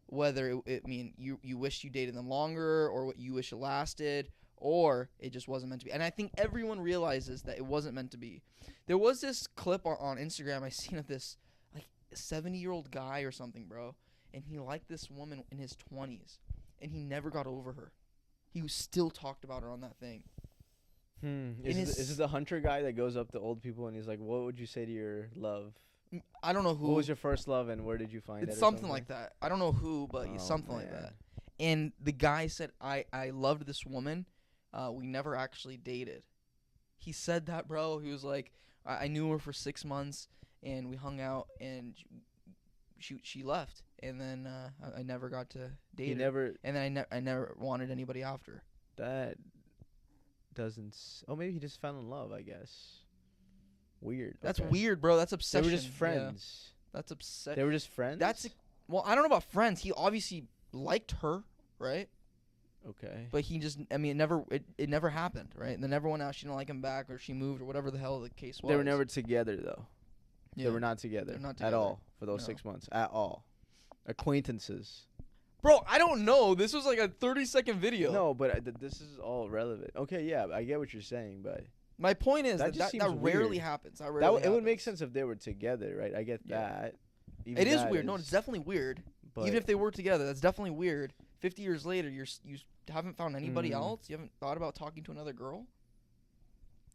whether you wish you dated them longer, or what you wish it lasted, or it just wasn't meant to be. And I think everyone realizes that it wasn't meant to be. There was this clip on Instagram I seen of this like 70-year-old guy or something, bro, and he liked this woman in his 20s, and he never got over her. He still talked about her on that thing. Is this the hunter guy that goes up to old people and he's like, "What would you say to your love?" I don't know who. What was your first love and where did you find it? It's something like that. I don't know who, but something like that. And the guy said, I loved this woman. We never actually dated. He said that, bro. He was like, I knew her for 6 months, and we hung out, and she left. And then I never got to date her. And then I never wanted anybody after. That doesn't... maybe he just fell in love, I guess. Weird. That's weird, bro. That's obsession. They were just friends. Yeah. That's upset. They were just friends? Well, I don't know about friends. He obviously liked her, right? Okay. But he just, it never happened, right? And they never went out. She didn't like him back, or she moved, or whatever the hell the case was. They were never together, though. Yeah. They were not together. They're not together at all for those 6 months. At all. Acquaintances. Bro, I don't know. This was like a 30-second video. No, but this is all relevant. Okay, yeah, I get what you're saying, but... My point is that rarely happens. It would make sense if they were together, right? I get that. It is weird. No, it's definitely weird. Even if they were together, that's definitely weird. 50 years later, you haven't found anybody else? You haven't thought about talking to another girl?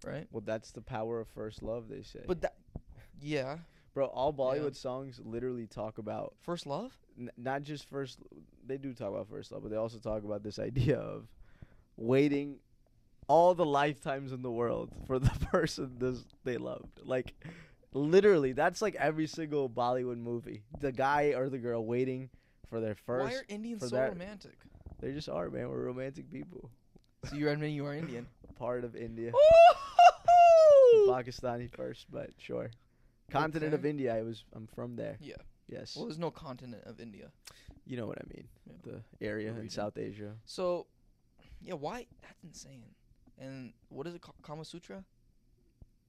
Right? Well, that's the power of first love, they say. But yeah. Bro, all Bollywood songs literally talk about... First love? Not just first... They do talk about first love, but they also talk about this idea of waiting all the lifetimes in the world for the person they loved. Like, literally, that's like every single Bollywood movie. The guy or the girl waiting for their first... Why are Indians so romantic? They just are, man. We're romantic people. So you're admitting you are Indian? Part of India. Pakistani first, but sure. Continent of India. I'm from there. Yeah. Yes. Well, there's no continent of India. You know what I mean. Yeah. The area in South Asia. So, yeah, why? That's insane. And what is it called? Kama Sutra?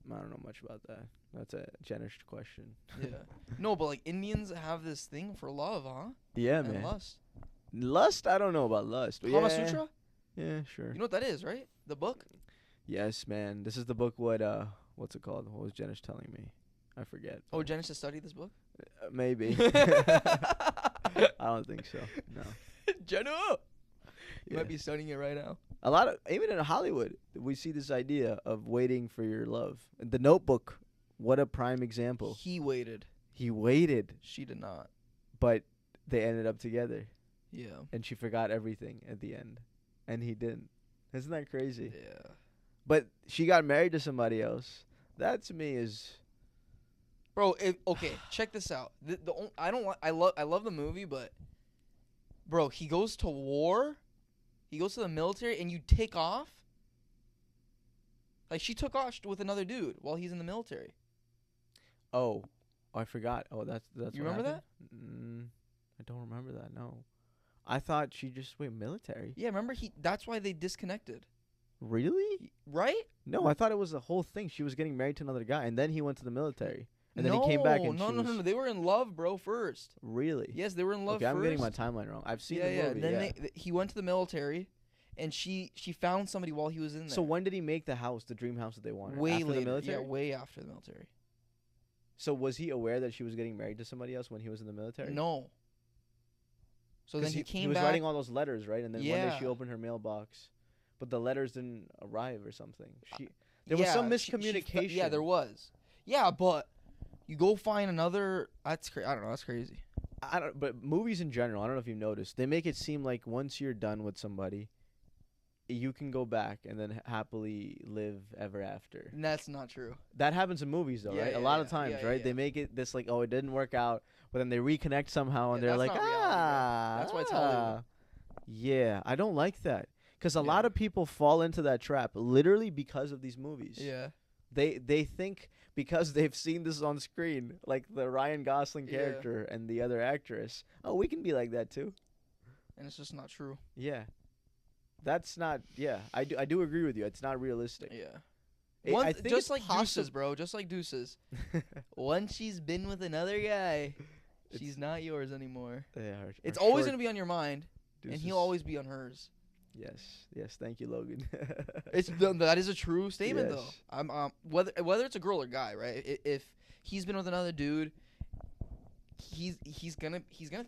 I don't know much about that. That's a generous question. Yeah. No, but like Indians have this thing for love, huh? Yeah, and man. Lust. Lust? I don't know about lust. Kama Sutra? Yeah, sure. You know what that is, right? The book? Yes, man. This is the book. What's it called? What was Janice telling me? I forget. Oh, Janice has studied this book? Maybe. I don't think so. No. Jenna! You might be studying it right now. A lot of, even in Hollywood, we see this idea of waiting for your love. The Notebook, what a prime example. He waited. She did not. But they ended up together. Yeah. And she forgot everything at the end. And he didn't. Isn't that crazy? Yeah. But she got married to somebody else. That to me is... Bro, okay, check this out. I love the movie, but bro, he goes to war, he goes to the military, and you take off. Like she took off with another dude while he's in the military. Oh, I forgot. Oh, that's. You remember that? I don't remember that. No, I thought she just went military. Yeah, remember that's why they disconnected. Really? Right? No, I thought it was the whole thing. She was getting married to another guy, and then he went to the military. And then he came back and No. They were in love, bro, first. Really? Yes, they were in love first. I'm getting my timeline wrong. I've seen the movie. Then he went to the military, and she found somebody while he was in there. So when did he make the house, the dream house that they wanted? Way after later. The military? Yeah, way after the military. So was he aware that she was getting married to somebody else when he was in the military? No. So then he came back. He was writing all those letters, right? And then one day she opened her mailbox, but the letters didn't arrive or something. There was some miscommunication. There was. Yeah, but... You go find another. That's I don't know. That's crazy. But movies in general, I don't know if you've noticed, they make it seem like once you're done with somebody, you can go back and then happily live ever after. And that's not true. That happens in movies, though, right? A lot of times, right? They make it this like, oh, it didn't work out, but then they reconnect somehow, and they're like, that's why it's Hollywood. Yeah, I don't like that because a lot of people fall into that trap literally because of these movies. Yeah. They think because they've seen this on screen, like the Ryan Gosling character and the other actress, oh, we can be like that too. And it's just not true. Yeah. That's not, I do agree with you. It's not realistic. Yeah. I think just like Deuces, bro. Just like Deuces. Once she's been with another guy, She's not yours anymore. Yeah, it's always gonna be on your mind, and he'll always be on hers. Yes. Thank you, Logan. That is a true statement, though. I'm whether it's a girl or guy, right? If he's been with another dude, he's gonna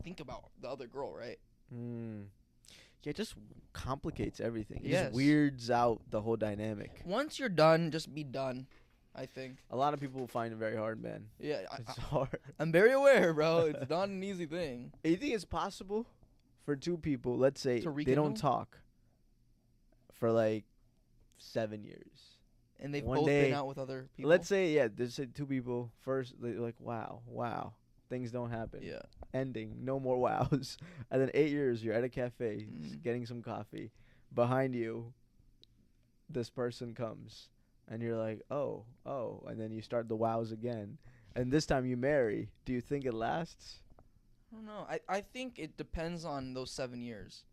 think about the other girl, right? Yeah, it just complicates everything. It just weirds out the whole dynamic. Once you're done, just be done. I think a lot of people find it very hard, man. Yeah, it's hard. I'm very aware, bro. It's not an easy thing. You think it's possible for two people, let's say they don't talk for like 7 years, and they've both been out with other people? Let's say, there's two people. First, they're like, wow, things don't happen. Yeah. Ending, no more wows. And then 8 years, you're at a cafe getting some coffee. Behind you, this person comes. And you're like, oh. And then you start the wows again. And this time you marry. Do you think it lasts? I don't know. I think it depends on those 7 years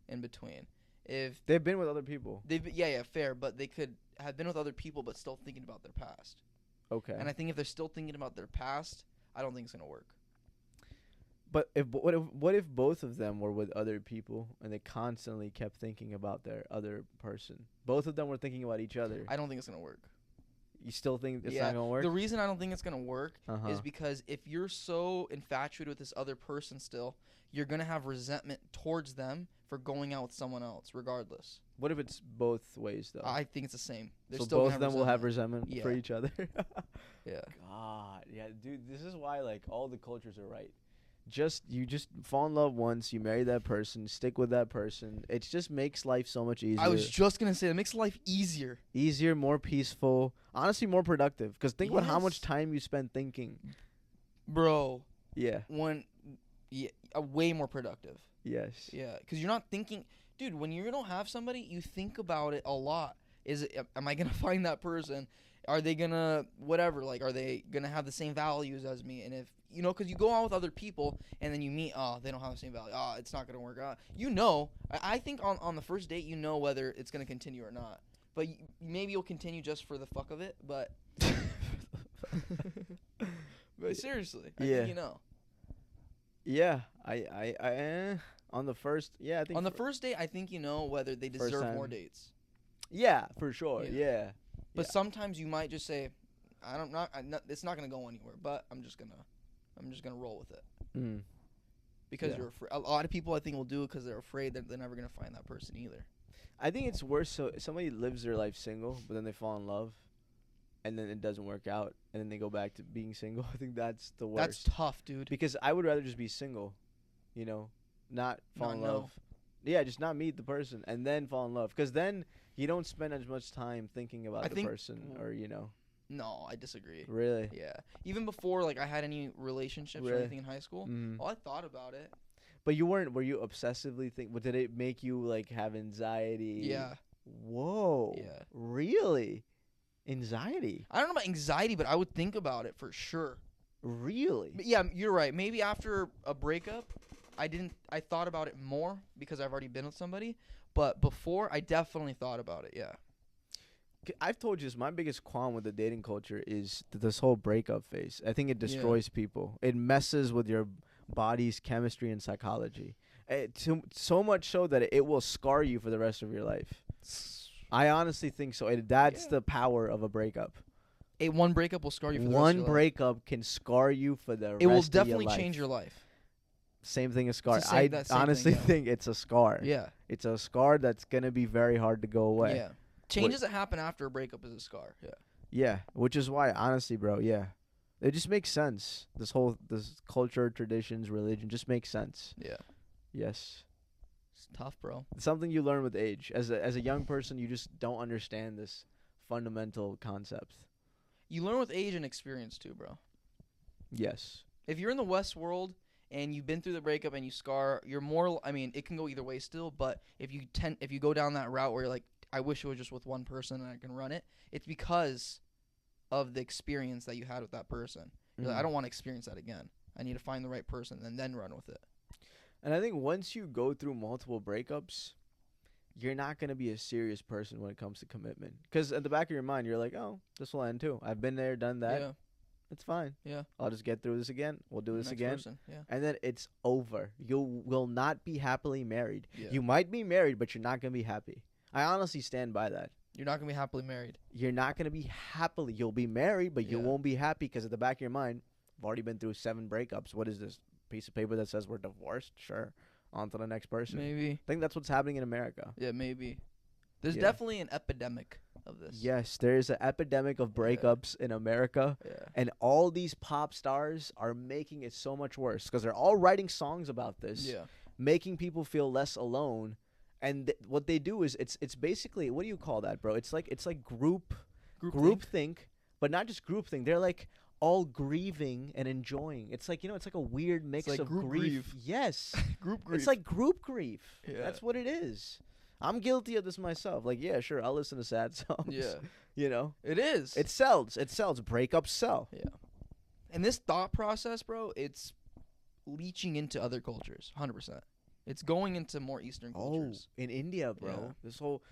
in between. If they've been with other people. Fair. But they could have been with other people but still thinking about their past. Okay. And I think if they're still thinking about their past, I don't think it's going to work. But what if both of them were with other people and they constantly kept thinking about their other person? Both of them were thinking about each other. I don't think it's going to work. You still think it's not going to work? The reason I don't think it's going to work is because if you're so infatuated with this other person still, you're going to have resentment towards them for going out with someone else regardless. What if it's both ways, though? I think it's the same. So both of them will have resentment for each other? Yeah. God. Yeah, dude, this is why, like, all the cultures are right. You just fall in love once, you marry that person, stick with that person. It just makes life so much easier. I was just going to say, it makes life easier. Easier, more peaceful, honestly more productive. Because think about how much time you spend thinking. Bro. Yeah. Way more productive. Yes. Yeah, because you're not thinking. Dude, when you don't have somebody, you think about it a lot. Am I going to find that person? Are they going to, whatever, like, are they going to have the same values as me? And if, because you go out with other people and then you meet, they don't have the same value. It's not going to work out. I think on the first date, whether it's going to continue or not. But maybe you'll continue just for the fuck of it, but. But seriously, I think you know. Yeah, I on the first, I think. On the first date, I think whether they deserve more dates. Yeah, for sure, yeah. But sometimes you might just say, it's not gonna go anywhere. But I'm just gonna roll with it. Because you're afraid. A lot of people I think will do it because they're afraid that they're never gonna find that person either. I think it's worse. So somebody lives their life single, but then they fall in love, and then it doesn't work out, and then they go back to being single. I think that's the worst. That's tough, dude. Because I would rather just be single, not fall in love. Yeah, just not meet the person and then fall in love. Because then you don't spend as much time thinking about the person or. No, I disagree. Really? Yeah. Even before, I had any relationships or anything in high school, I thought about it. But were you obsessively did it make you, have anxiety? Yeah. Whoa. Yeah. Really? Anxiety? I don't know about anxiety, but I would think about it for sure. Really? But yeah, you're right. Maybe after a breakup, I thought about it more because I've already been with somebody. But before, I definitely thought about it, yeah. I've told you this, my biggest qualm with the dating culture is this whole breakup phase. I think it destroys people. It messes with your body's chemistry and psychology. So much so that it will scar you for the rest of your life. I honestly think so. That's the power of a breakup. One breakup will scar you for the rest of your life. One breakup can scar you for the rest of your life. It will definitely change your life. Same thing as scar. I honestly think it's a scar. Yeah. It's a scar that's going to be very hard to go away. Yeah. Changes that happen after a breakup is a scar. Yeah. Yeah, which is why, honestly, bro, it just makes sense. This culture, traditions, religion just makes sense. Yeah. Yes. It's tough, bro. It's something you learn with age. As a young person, you just don't understand this fundamental concept. You learn with age and experience too, bro. Yes. If you're in the West world and you've been through the breakup and you scar, you're more. I mean, it can go either way still. But if you go down that route where you're like, I wish it was just with one person and I can run it, it's because of the experience that you had with that person. You're like, I don't want to experience that again. I need to find the right person and then run with it. And I think once you go through multiple breakups, you're not going to be a serious person when it comes to commitment. Because at the back of your mind, you're like, oh, this will end too. I've been there, done that. Yeah. It's fine. Yeah. I'll just get through this again. We'll do this Next again. person. Yeah. And then it's over. You will not be happily married. Yeah. You might be married, but you're not going to be happy. I honestly stand by that. You're not gonna be happily married. You're not going to be happily. You'll be married, but you won't be happy because at the back of your mind, I've already been through 7 breakups. What is this piece of paper that says we're divorced? Sure. On to the next person. Maybe. I think that's what's happening in America. Yeah, maybe. There's definitely an epidemic of this. Yes, there's an epidemic of breakups in America. Yeah. And all these pop stars are making it so much worse because they're all writing songs about this. Yeah. Making people feel less alone. And what they do is it's basically, what do you call that, bro? It's like group think, but not just group think. They're like all grieving and enjoying. It's like, it's like a weird mix like of grief. Yes. Group grief. It's like group grief. Yeah. That's what it is. I'm guilty of this myself. Like, yeah, sure, I'll listen to sad songs. Yeah. It is. It sells. Breakups sell. Yeah. And this thought process, bro, it's leaching into other cultures, 100%. It's going into more Eastern cultures. In India, bro. Yeah. This whole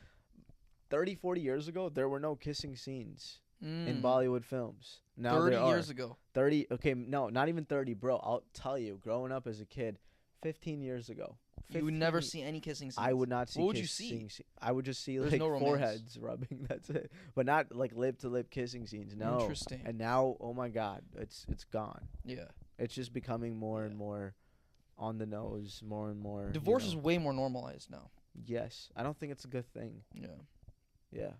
30, 40 years ago, there were no kissing scenes in Bollywood films. Now 30 there are. years ago. 30, okay, no, not even 30, bro. I'll tell you, growing up as a kid, 15 years ago. You would never see any kissing scenes. I would not see What would you see? I would just see There's like no foreheads rubbing. That's it. But not like lip to lip kissing scenes. No. Interesting. And now, oh my God, it's gone. Yeah. It's just becoming more and more on the nose, more and more. Divorce is way more normalized now. Yes, I don't think it's a good thing. Yeah. Yeah.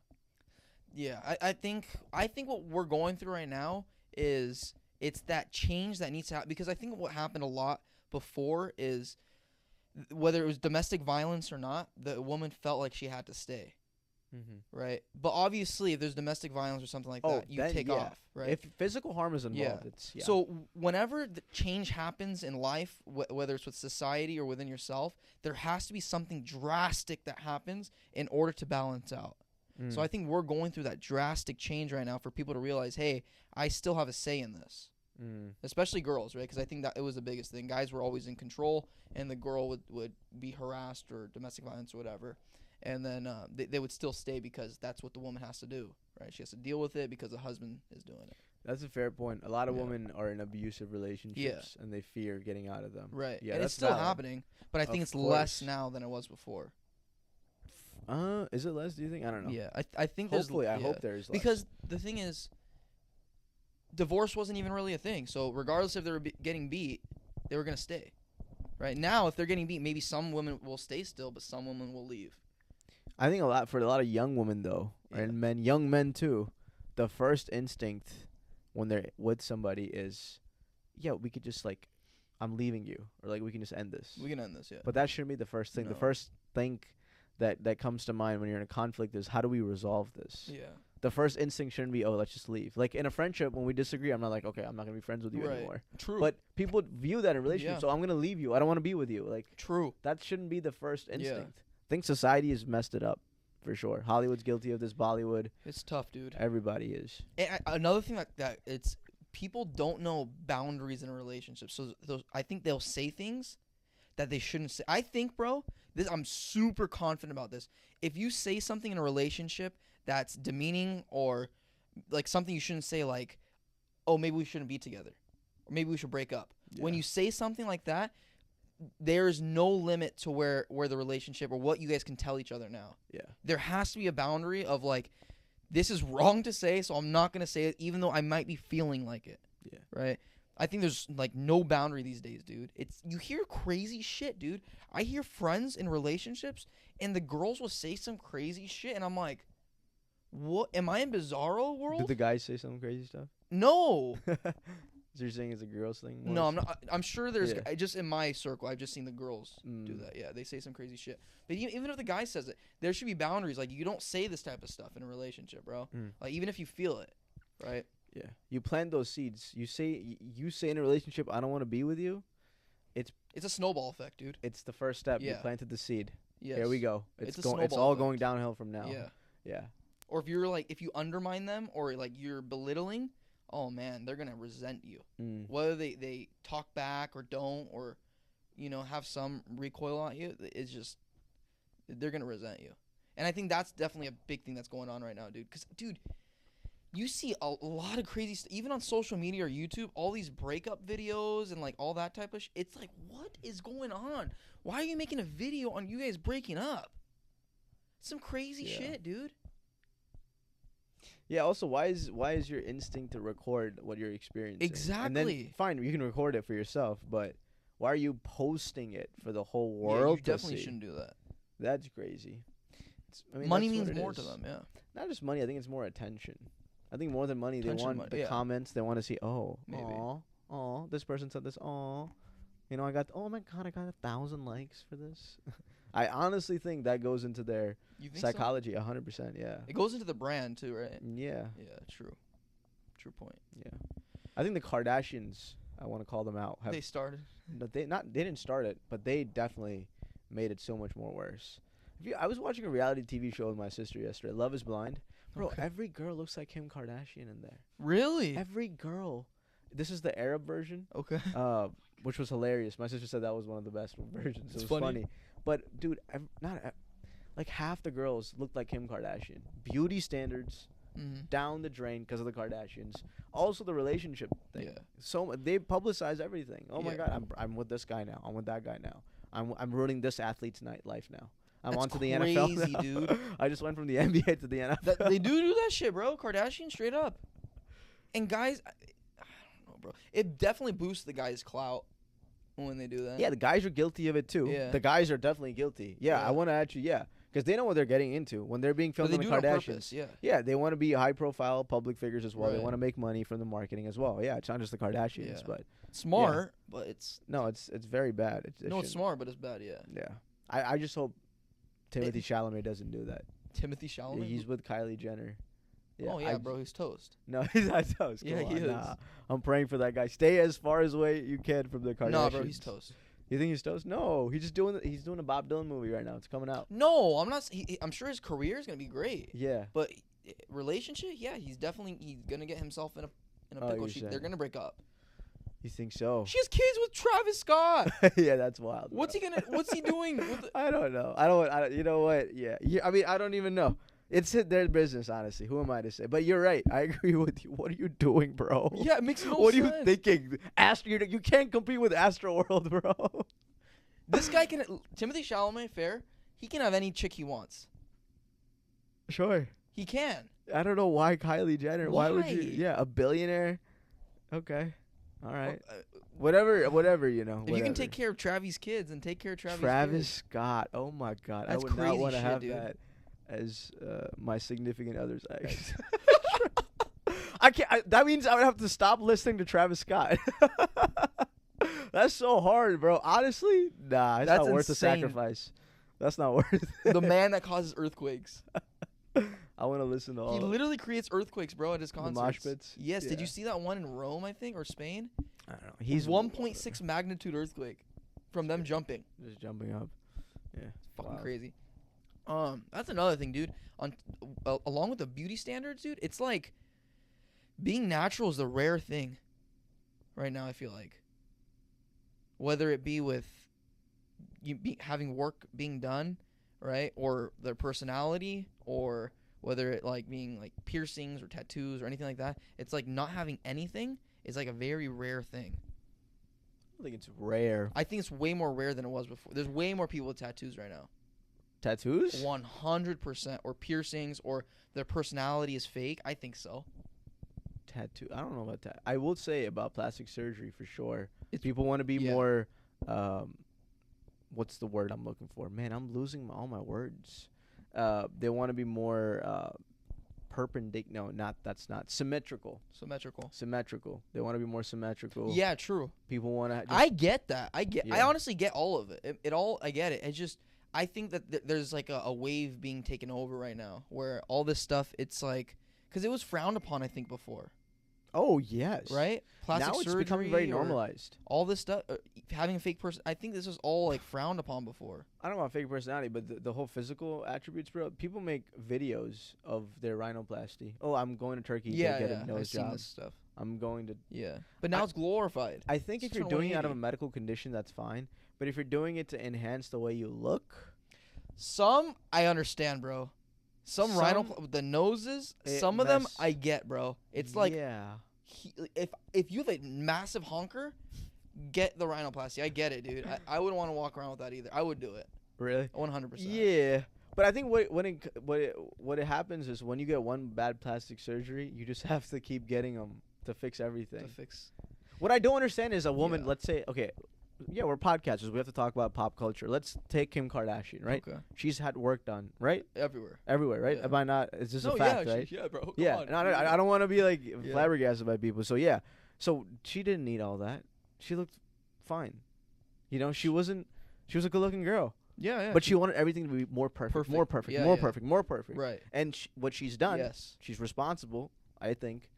Yeah, I think what we're going through right now is it's that change that needs to happen, because I think what happened a lot before is whether it was domestic violence or not, the woman felt like she had to stay. Mm-hmm. Right? But obviously, if there's domestic violence or something like that, you take off, right? If physical harm is involved, it's So whenever the change happens in life, whether it's with society or within yourself, there has to be something drastic that happens in order to balance out. So I think we're going through that drastic change right now for people to realize, hey, I still have a say in this. Especially girls, right? Because I think that it was the biggest thing. Guys were always in control, and the girl would be harassed or domestic violence or whatever. And then they would still stay because that's what the woman has to do, right? She has to deal with it because the husband is doing it. That's a fair point. A lot of women are in abusive relationships, and they fear getting out of them. Right. Yeah, and it's still happening, but I think it's less now than it was before. Is it less, do you think? I don't know. Yeah, I think hopefully, I hope there is less. Because the thing is, divorce wasn't even really a thing. So regardless if they were getting beat, they were going to stay. Right? Now, if they're getting beat, maybe some women will stay still, but some women will leave. I think for a lot of young women, though, and young men too, the first instinct when they're with somebody is, we could just I'm leaving you, or we can just end this. We can end this, yeah. But that shouldn't be the first thing. No. The first thing that comes to mind when you're in a conflict is, how do we resolve this? Yeah. The first instinct shouldn't be, let's just leave. Like in a friendship, when we disagree, I'm not like, okay, I'm not gonna be friends with you anymore. True. But people view that in relationships, so I'm gonna leave you. I don't want to be with you. True. That shouldn't be the first instinct. I think society has messed it up, for sure. Hollywood's guilty of this. Bollywood. It's tough, dude. Everybody is. And another thing that it's people don't know boundaries in a relationship. So I think they'll say things that they shouldn't say. I think, bro, I'm super confident about this. If you say something in a relationship that's demeaning or something you shouldn't say, like, oh, maybe we shouldn't be together, or maybe we should break up. Yeah. When you say something like that, there's no limit to where the relationship or what you guys can tell each other now. Yeah. There has to be a boundary of this is wrong to say, so I'm not going to say it even though I might be feeling like it. Yeah. Right? I think there's no boundary these days, dude. You hear crazy shit, dude. I hear friends in relationships and the girls will say some crazy shit and I'm like, what? Am I in Bizarro world? Did the guys say some crazy stuff? No. So you're saying it's a girls thing? No, I'm not. I'm sure there's just in my circle, I've just seen the girls do that. Yeah, they say some crazy shit. But even if the guy says it, there should be boundaries. You don't say this type of stuff in a relationship, bro. Even if you feel it, right? Yeah, you plant those seeds. You say in a relationship, I don't want to be with you. It's a snowball effect, dude. It's the first step. You planted the seed. Yes. Here we go. It's all effect. Going downhill from now. Yeah. Yeah. Or if you undermine them or you're belittling, oh man, they're gonna resent you. Whether they talk back or don't, or have some recoil on you, it's just they're gonna resent you. And I think that's definitely a big thing that's going on right now, dude. Because, dude, you see a lot of crazy stuff, even on social media or YouTube, all these breakup videos and, like, all that type of shit. It's like, what is going on? Why are you making a video on you guys breaking up? Some crazy shit, dude. Yeah, also, why is your instinct to record what you're experiencing? Exactly. And then, fine, you can record it for yourself, but why are you posting it for the whole world to see? You definitely shouldn't do that. That's crazy. Money means more to them, yeah. Not just money, I think it's more attention. I think more than money, they want the comments. They want to see, oh, this person said this, oh my God, oh my God, I got 1,000 likes for this. I honestly think that goes into their psychology, 100%, yeah. It goes into the brand too, right? Yeah. Yeah, true. True point. Yeah. I think the Kardashians, I want to call them out. They started. They didn't start it, but they definitely made it so much more worse. I was watching a reality TV show with my sister yesterday, Love is Blind. Bro, every girl looks like Kim Kardashian in there. Really? Every girl. This is the Arab version. Okay. Which was hilarious. My sister said that was one of the best versions. It's it was funny. But, dude, like half the girls looked like Kim Kardashian. Beauty standards down the drain because of the Kardashians. Also, the relationship thing. Yeah. So they publicize everything. Oh my God, I'm with this guy now. I'm with that guy now. I'm ruining this athlete's life now. I'm on to the NFL. Crazy, dude. I just went from the NBA to the NFL. They do that shit, bro. Kardashian, straight up. And guys, I don't know, bro. It definitely boosts the guy's clout when they do that. Yeah, the guys are guilty of it too. Yeah. The guys are definitely guilty. Yeah. I want to actually, because they know what they're getting into when they're being filmed on the Kardashians. Yeah, they want to be high-profile public figures as well. Right. They want to make money from the marketing as well. Yeah, it's not just the Kardashians, but smart, but it's it's very bad. It's smart, but it's bad. Yeah. Yeah, I just hope Timothy Chalamet doesn't do that. Timothy Chalamet? Yeah, he's with Kylie Jenner. Yeah, oh, yeah, bro, he's toast. No, he's not toast. Yeah, he is. I'm praying for that guy. Stay as far away you can from the Kardashians. No, bro, he's toast. You think he's toast? No, he's doing a Bob Dylan movie right now. It's coming out. No, I'm not. I'm sure his career is gonna be great. Yeah. But relationship, he's gonna get himself in a pickle. They're gonna break up. You think so? She has kids with Travis Scott. Yeah, that's wild. What's he doing? I don't know. I don't. You know what? Yeah. I mean, I don't even know. It's their business, honestly. Who am I to say? But you're right. I agree with you. What are you doing, bro? Yeah, it makes no sense. What are you thinking? You can't compete with Astroworld, bro. This guy Timothy Chalamet, fair. He can have any chick he wants. Sure. He can. I don't know why Kylie Jenner. Why would you? Yeah, a billionaire. Okay. All right. Whatever, If whatever. you can take care of Travis' kids and take care of Travis Scott. Oh, my God. That's I would not want to have dude. that as my significant other's ex. That means I would have to stop listening to Travis Scott. That's so hard, bro. Honestly, nah, it's not worth the sacrifice. That's not worth it. The man that causes earthquakes. I want to listen to all. He literally creates earthquakes, bro, at his concerts. The mosh pits? Yes. Yeah. Did you see that one in Rome, I think, or Spain? I don't know. He's 1.6 magnitude earthquake from them jumping. Just jumping up. Yeah. It's fucking crazy. That's another thing, dude. Along with the beauty standards, dude, it's like being natural is the rare thing right now, I feel like. Whether it be with having work being done, right? Or their personality, or whether it like being like piercings or tattoos or anything like that. It's like not having anything is like a very rare thing. I think it's rare. I think it's way more rare than it was before. There's way more people with tattoos right now. Tattoos? 100%. Or piercings, or their personality is fake. I think so. Tattoo. I don't know about that. I will say about plastic surgery for sure. People want to be more. What's the word I'm looking for? Man, I'm losing all my words. They want to be more perpendicular. No, that's not symmetrical. Symmetrical. They want to be more symmetrical. Yeah, true. People want to. I get that. I honestly get all of it. I get it. It's just I think that there's like a wave being taken over right now where all this stuff. It's like because it was frowned upon. I think before. Oh, yes. Right? Plastic now it's surgery becoming very normalized. All this stuff, having a fake person. I think this was all like frowned upon before. I don't know about fake personality, but the whole physical attributes, bro. People make videos of their rhinoplasty. Oh, I'm going to Turkey to get a nose job. This stuff. I'm going to. Yeah. But now it's glorified. I think if you're doing it out of a medical condition, that's fine. But if you're doing it to enhance the way you look. Some, I understand, bro. Some the noses, some of them I get, bro. It's like, if you have a massive honker, get the rhinoplasty. I get it, dude. I wouldn't want to walk around with that either. I would do it. Really? 100%. Yeah. But I think what it happens is when you get one bad plastic surgery, you just have to keep getting them to fix everything. What I don't understand is a woman, let's say, okay, yeah, we're podcasters. We have to talk about pop culture. Let's take Kim Kardashian, right? Okay. She's had work done, right? Everywhere, right? Yeah. Am I not? Is this a fact, right? Yeah, bro. Yeah, and I don't want to be like flabbergasted by people. So yeah, so she didn't need all that. She looked fine. You know, she was a good-looking girl. Yeah. But she wanted everything to be more perfect. More perfect. More perfect. Right. And what she's done, she's responsible, I think,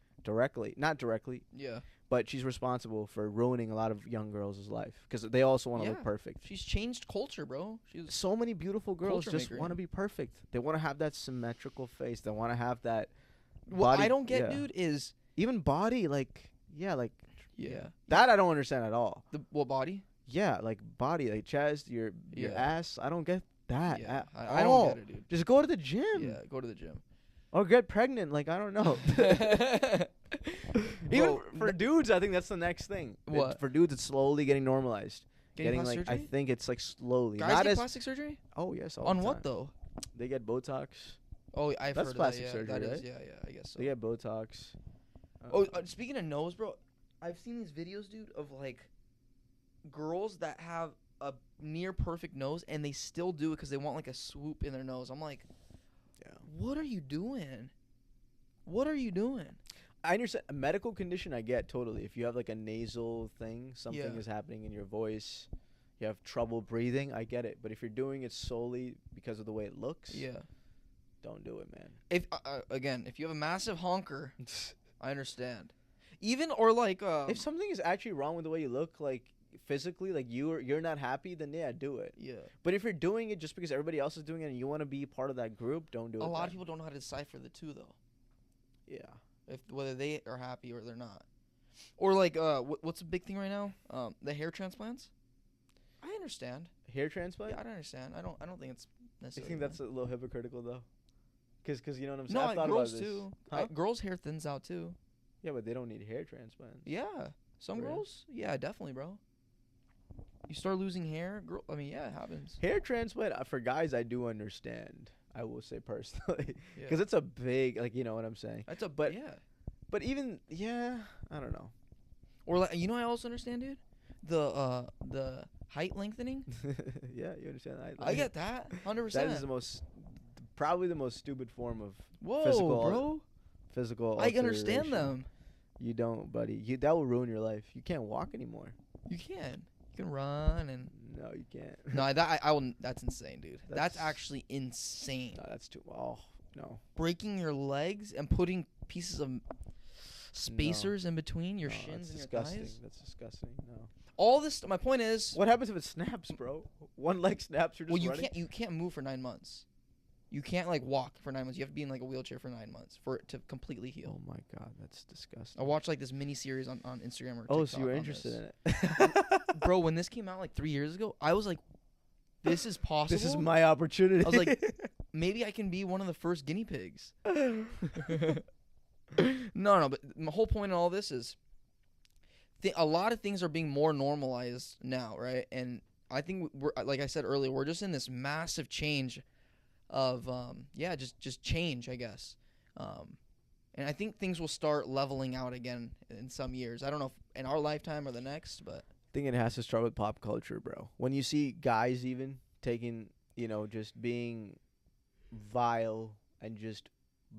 not directly. Yeah. But she's responsible for ruining a lot of young girls' life because they also want to look perfect. She's changed culture, bro. So many beautiful girls just want to be perfect. They want to have that symmetrical face. They want to have that. What I don't get, dude, is even body, That I don't understand at all. What body? Yeah, like body, like chest, your ass. I don't get that. Yeah, I don't get it, dude. Just go to the gym. Yeah, go to the gym. Or get pregnant. Like, I don't know. Even for dudes, I think that's the next thing. What? For dudes, it's slowly getting normalized. Getting plastic surgery? I think it's like slowly. Guys get plastic surgery? Oh, yes. On what, though? They get Botox. Oh, I've heard of plastic that. surgery, that right? is, I guess so. They get Botox. Speaking of nose, bro, I've seen these videos, dude, of like girls that have a near perfect nose and they still do it because they want like a swoop in their nose. I'm like, what are you doing? I understand a medical condition. I get totally. If you have like a nasal thing, something is happening in your voice, you have trouble breathing. I get it. But if you're doing it solely because of the way it looks, don't do it, man. If if you have a massive honker, I understand. Even or like if something is actually wrong with the way you look, like physically, like you're not happy, then do it. Yeah. But if you're doing it just because everybody else is doing it and you want to be part of that group, don't do it. A lot of people don't know how to decipher the two, though. Yeah. Whether they are happy or they're not. Or like what's a big thing right now? The hair transplants. I understand. Hair transplant? Yeah, I understand. I don't think it's necessary. You think that's a little hypocritical though? Cause you know what I'm saying. No, I thought girls about this. too. Huh? Girls' hair thins out too. Yeah, but they don't need hair transplants. Yeah, some girls. Yeah, definitely, bro. You start losing hair, it happens. Hair transplant for guys, I do understand. I will say personally, because it's a big, like, you know what I'm saying. But even I don't know. Or like, I also understand, dude. The height lengthening. Yeah, you understand that. I get that 100%. That is probably the most stupid form of physical. I understand them. You don't, buddy. That will ruin your life. You can't walk anymore. You can. You can run and. No, you can't. No, I will. That's insane, dude. That's actually insane. No, that's too. Oh no. Breaking your legs and putting pieces of spacers in between your shins and disgusting. Your thighs. That's disgusting. No. All this. My point is. What happens if it snaps, bro? One leg snaps. You're just running? Can't. You can't move for 9 months. You can't like walk for 9 months. You have to be in like a wheelchair for 9 months for it to completely heal. Oh my god, that's disgusting. I watched like this mini series on Instagram or TikTok. Oh, so you were interested in it, bro? When this came out like 3 years ago, I was like, "This is possible. This is my opportunity." I was like, maybe I can be one of the first guinea pigs. No. But my whole point in all this is, a lot of things are being more normalized now, right? And I think we're, like I said earlier, we're just in this massive change. Of just change, I guess, and I think things will start leveling out again in some years. I don't know if in our lifetime or the next, but I think it has to start with pop culture, bro. When you see guys even taking, just being vile and just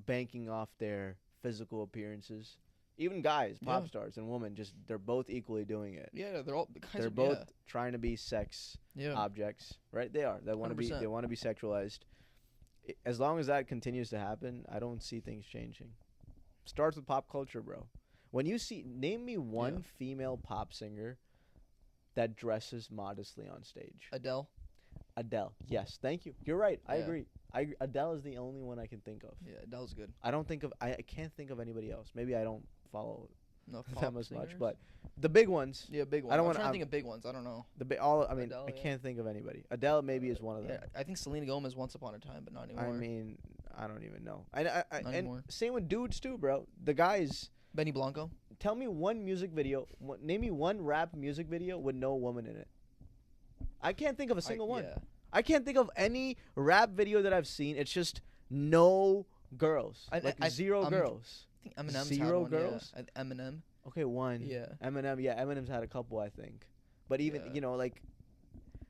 banking off their physical appearances, even guys, pop stars and women, they're both equally doing it. Yeah, they're both trying to be sex objects, right? They are. They want to be. They want to be sexualized. As long as that continues to happen, I don't see things changing. Starts with pop culture, bro. When you name me one female pop singer that dresses modestly on stage. Adele, yes, thank you. You're right. I agree. Adele is the only one I can think of. Yeah, Adele's good. I can't think of anybody else. Maybe I don't follow No, that much, but the big ones. Yeah, big ones. I'm trying to think of big ones. I don't know. I mean, Adele, I can't think of anybody. Adele maybe is one of them. Yeah, I think Selena Gomez once upon a time, but not anymore. I mean, I don't even know. And same with dudes too, bro. The guys. Benny Blanco. Tell me one music video. Name me one rap music video with no woman in it. I can't think of a single one. Yeah. I can't think of any rap video that I've seen. It's just no girls. Zero girls. I think Eminem's zero had one, girls. Yeah. Eminem. Okay, one. Yeah. Eminem. Yeah, Eminem's had a couple, I think. But even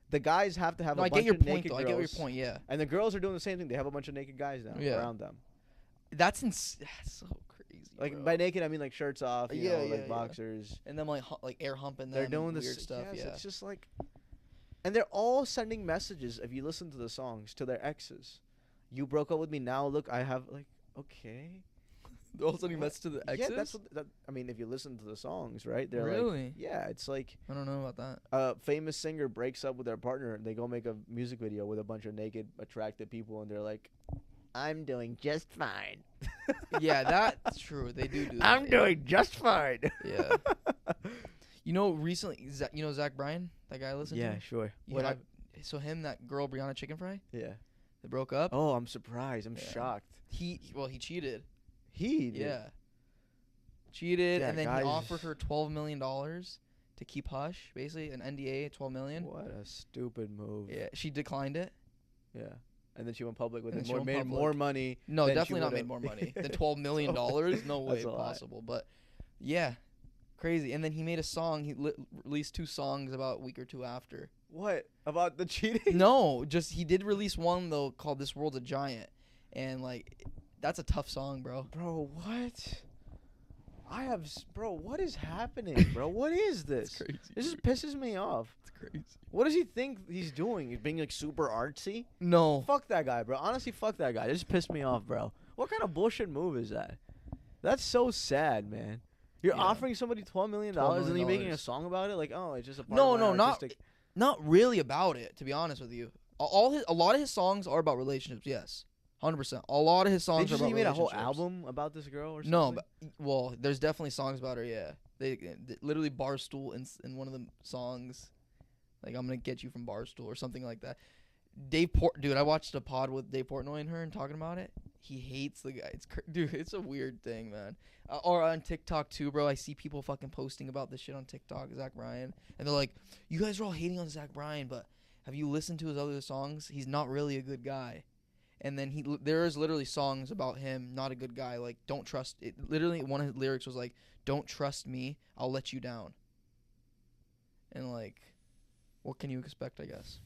the guys have to have a bunch get your of point, naked though. girls. I get your point. Yeah. And the girls are doing the same thing. They have a bunch of naked guys now around them. That's so crazy. Like bro. by naked, I mean like shirts off. You know, like boxers. And then like air humping them. They're doing weird this stuff. Yes, it's just like, and they're all sending messages. If you listen to the songs to their exes, you broke up with me. Now look, I have okay. They're all sending messages to the exes. Yeah, that's what. I mean, if you listen to the songs, right? They're really. Yeah, it's like. I don't know about that. A famous singer breaks up with their partner, and they go make a music video with a bunch of naked, attractive people, and they're like, "I'm doing just fine." Yeah, that's true. They do that. I'm doing just fine. Yeah. You know, recently, Zach Bryan, that guy I listened to? Yeah, sure. So him, that girl, Brianna Chicken Fry? Yeah. They broke up? Oh, I'm surprised. I'm shocked. He cheated. He did? Yeah. Cheated, Yeah, and then he offered her $12 million to keep hush, basically, an NDA, $12 million. What a stupid move. Yeah, she declined it. Yeah. And then she went public with it. Made more money. No, definitely not made more money than $12 million. No way possible. But, yeah. Crazy. And then he made a song. He released 2 songs about a week or 2 after. What? About the cheating? No, just he did release one though called "This World's a Giant," and that's a tough song, bro. Bro, what? Bro, what is happening, bro? What is this? It's crazy. This just pisses me off. It's crazy. What does he think he's doing? He's being super artsy? No. Fuck that guy, bro. Honestly, fuck that guy. This just pissed me off, bro. What kind of bullshit move is that? That's so sad, man. You're offering somebody $12 million and then you're making a song about it? Like, oh, it's just a part of my artistic... Not really about it, to be honest with you. A lot of his songs are about relationships, yes. 100%. A lot of his songs are about relationships. Did you made a whole album about this girl or something? No, well, there's definitely songs about her, yeah. They literally Barstool in one of the songs. Like, I'm going to get you from Barstool or something like that. Dude, I watched a pod with Dave Portnoy and her and talking about it. He hates the guy. Dude, it's a weird thing, man. Or on TikTok too, bro. I see people fucking posting about this shit on TikTok, Zach Bryan, and they're like, "You guys are all hating on Zach Bryan, but have you listened to his other songs? He's not really a good guy." And then there's literally songs about him not a good guy. Like, don't trust it. Literally, one of his lyrics was like, "Don't trust me. I'll let you down." And like, what can you expect? I guess.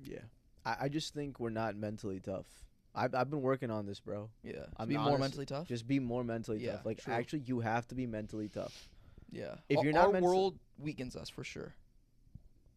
Yeah, I just think we're not mentally tough. I've been working on this, bro. Yeah. Be more mentally tough? Just be more mentally tough. Like, true. Actually, you have to be mentally tough. Yeah. If you're not our world weakens us, for sure.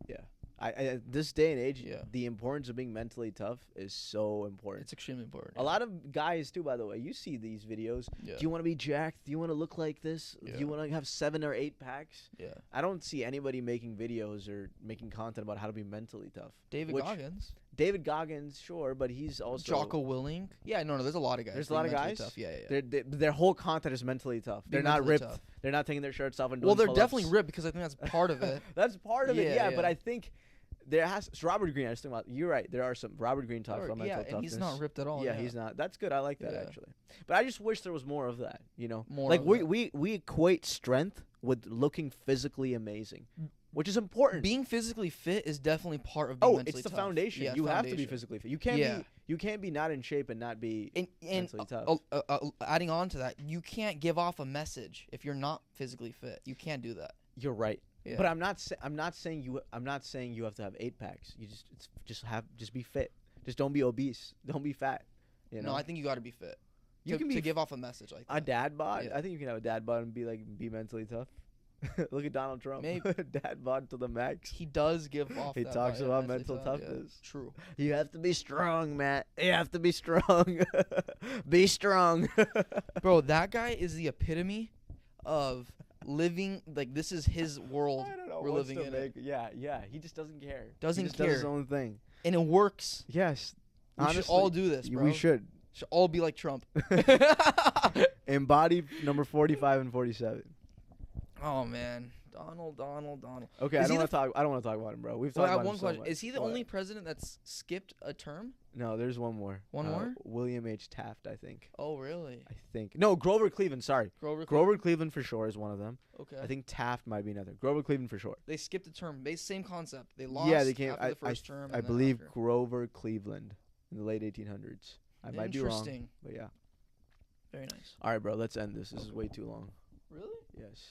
Yeah. I this day and age, the importance of being mentally tough is so important. It's extremely important. A lot of guys, too, by the way. You see these videos. Yeah. Do you want to be jacked? Do you want to look like this? Yeah. Do you want to have 7 or 8 packs? Yeah. I don't see anybody making videos or making content about how to be mentally tough. David Goggins, sure, but he's also... Jocko Willink. Yeah, no, there's a lot of guys. There's a lot of guys? Tough. Yeah. Their whole content is mentally tough. They're not ripped. Tough. They're not taking their shirts off and doing they're definitely ripped because I think that's part of it. That's part of it, yeah. But I think... So Robert Greene, I was thinking about. You're right. There are some Robert Greene talks about mental toughness. Yeah, he's not ripped at all. Yeah, he's not. That's good. I like that actually. But I just wish there was more of that. You know, more like we equate strength with looking physically amazing, which is important. Being physically fit is definitely part of being mentally tough. It's the foundation. Yeah, you have to be physically fit. You can't be not in shape and not be mentally tough. Adding on to that, you can't give off a message if you're not physically fit. You can't do that. You're right. Yeah. But I'm not saying you have to have 8 packs. You just be fit. Just don't be obese. Don't be fat. You know? No, I think you got to be fit. You can give off a message like that. A dad bod. Yeah. I think you can have a dad bod and be mentally tough. Look at Donald Trump. Maybe dad bod to the max. He does give off. He talks about mental toughness. Yeah. True. You have to be strong, Matt. You have to be strong. Be strong, bro. That guy is the epitome of living, like, this is his world. I don't know. We're living in it. Yeah. He just doesn't care. Does his own thing. And it works. Yes. We should all do this, bro. We should. Should all be like Trump. Embody number 45 and 47. Oh man, Donald. Okay, I don't want to talk about him, bro. We've talked about him one so question. much. Is he the only president that's skipped a term? No, there's one more. One more? William H. Taft, I think. Oh, really? I think. No, Grover Cleveland. Sorry. Grover Cleveland for sure is one of them. Okay. I think Taft might be another. Grover Cleveland for sure. They skipped a term. Same concept. They lost. Yeah, they came after the first term. I believe Grover Cleveland in the late 1800s. I might be wrong. But yeah. Very nice. All right, bro. Let's end this. This is way too long. Really? Yes.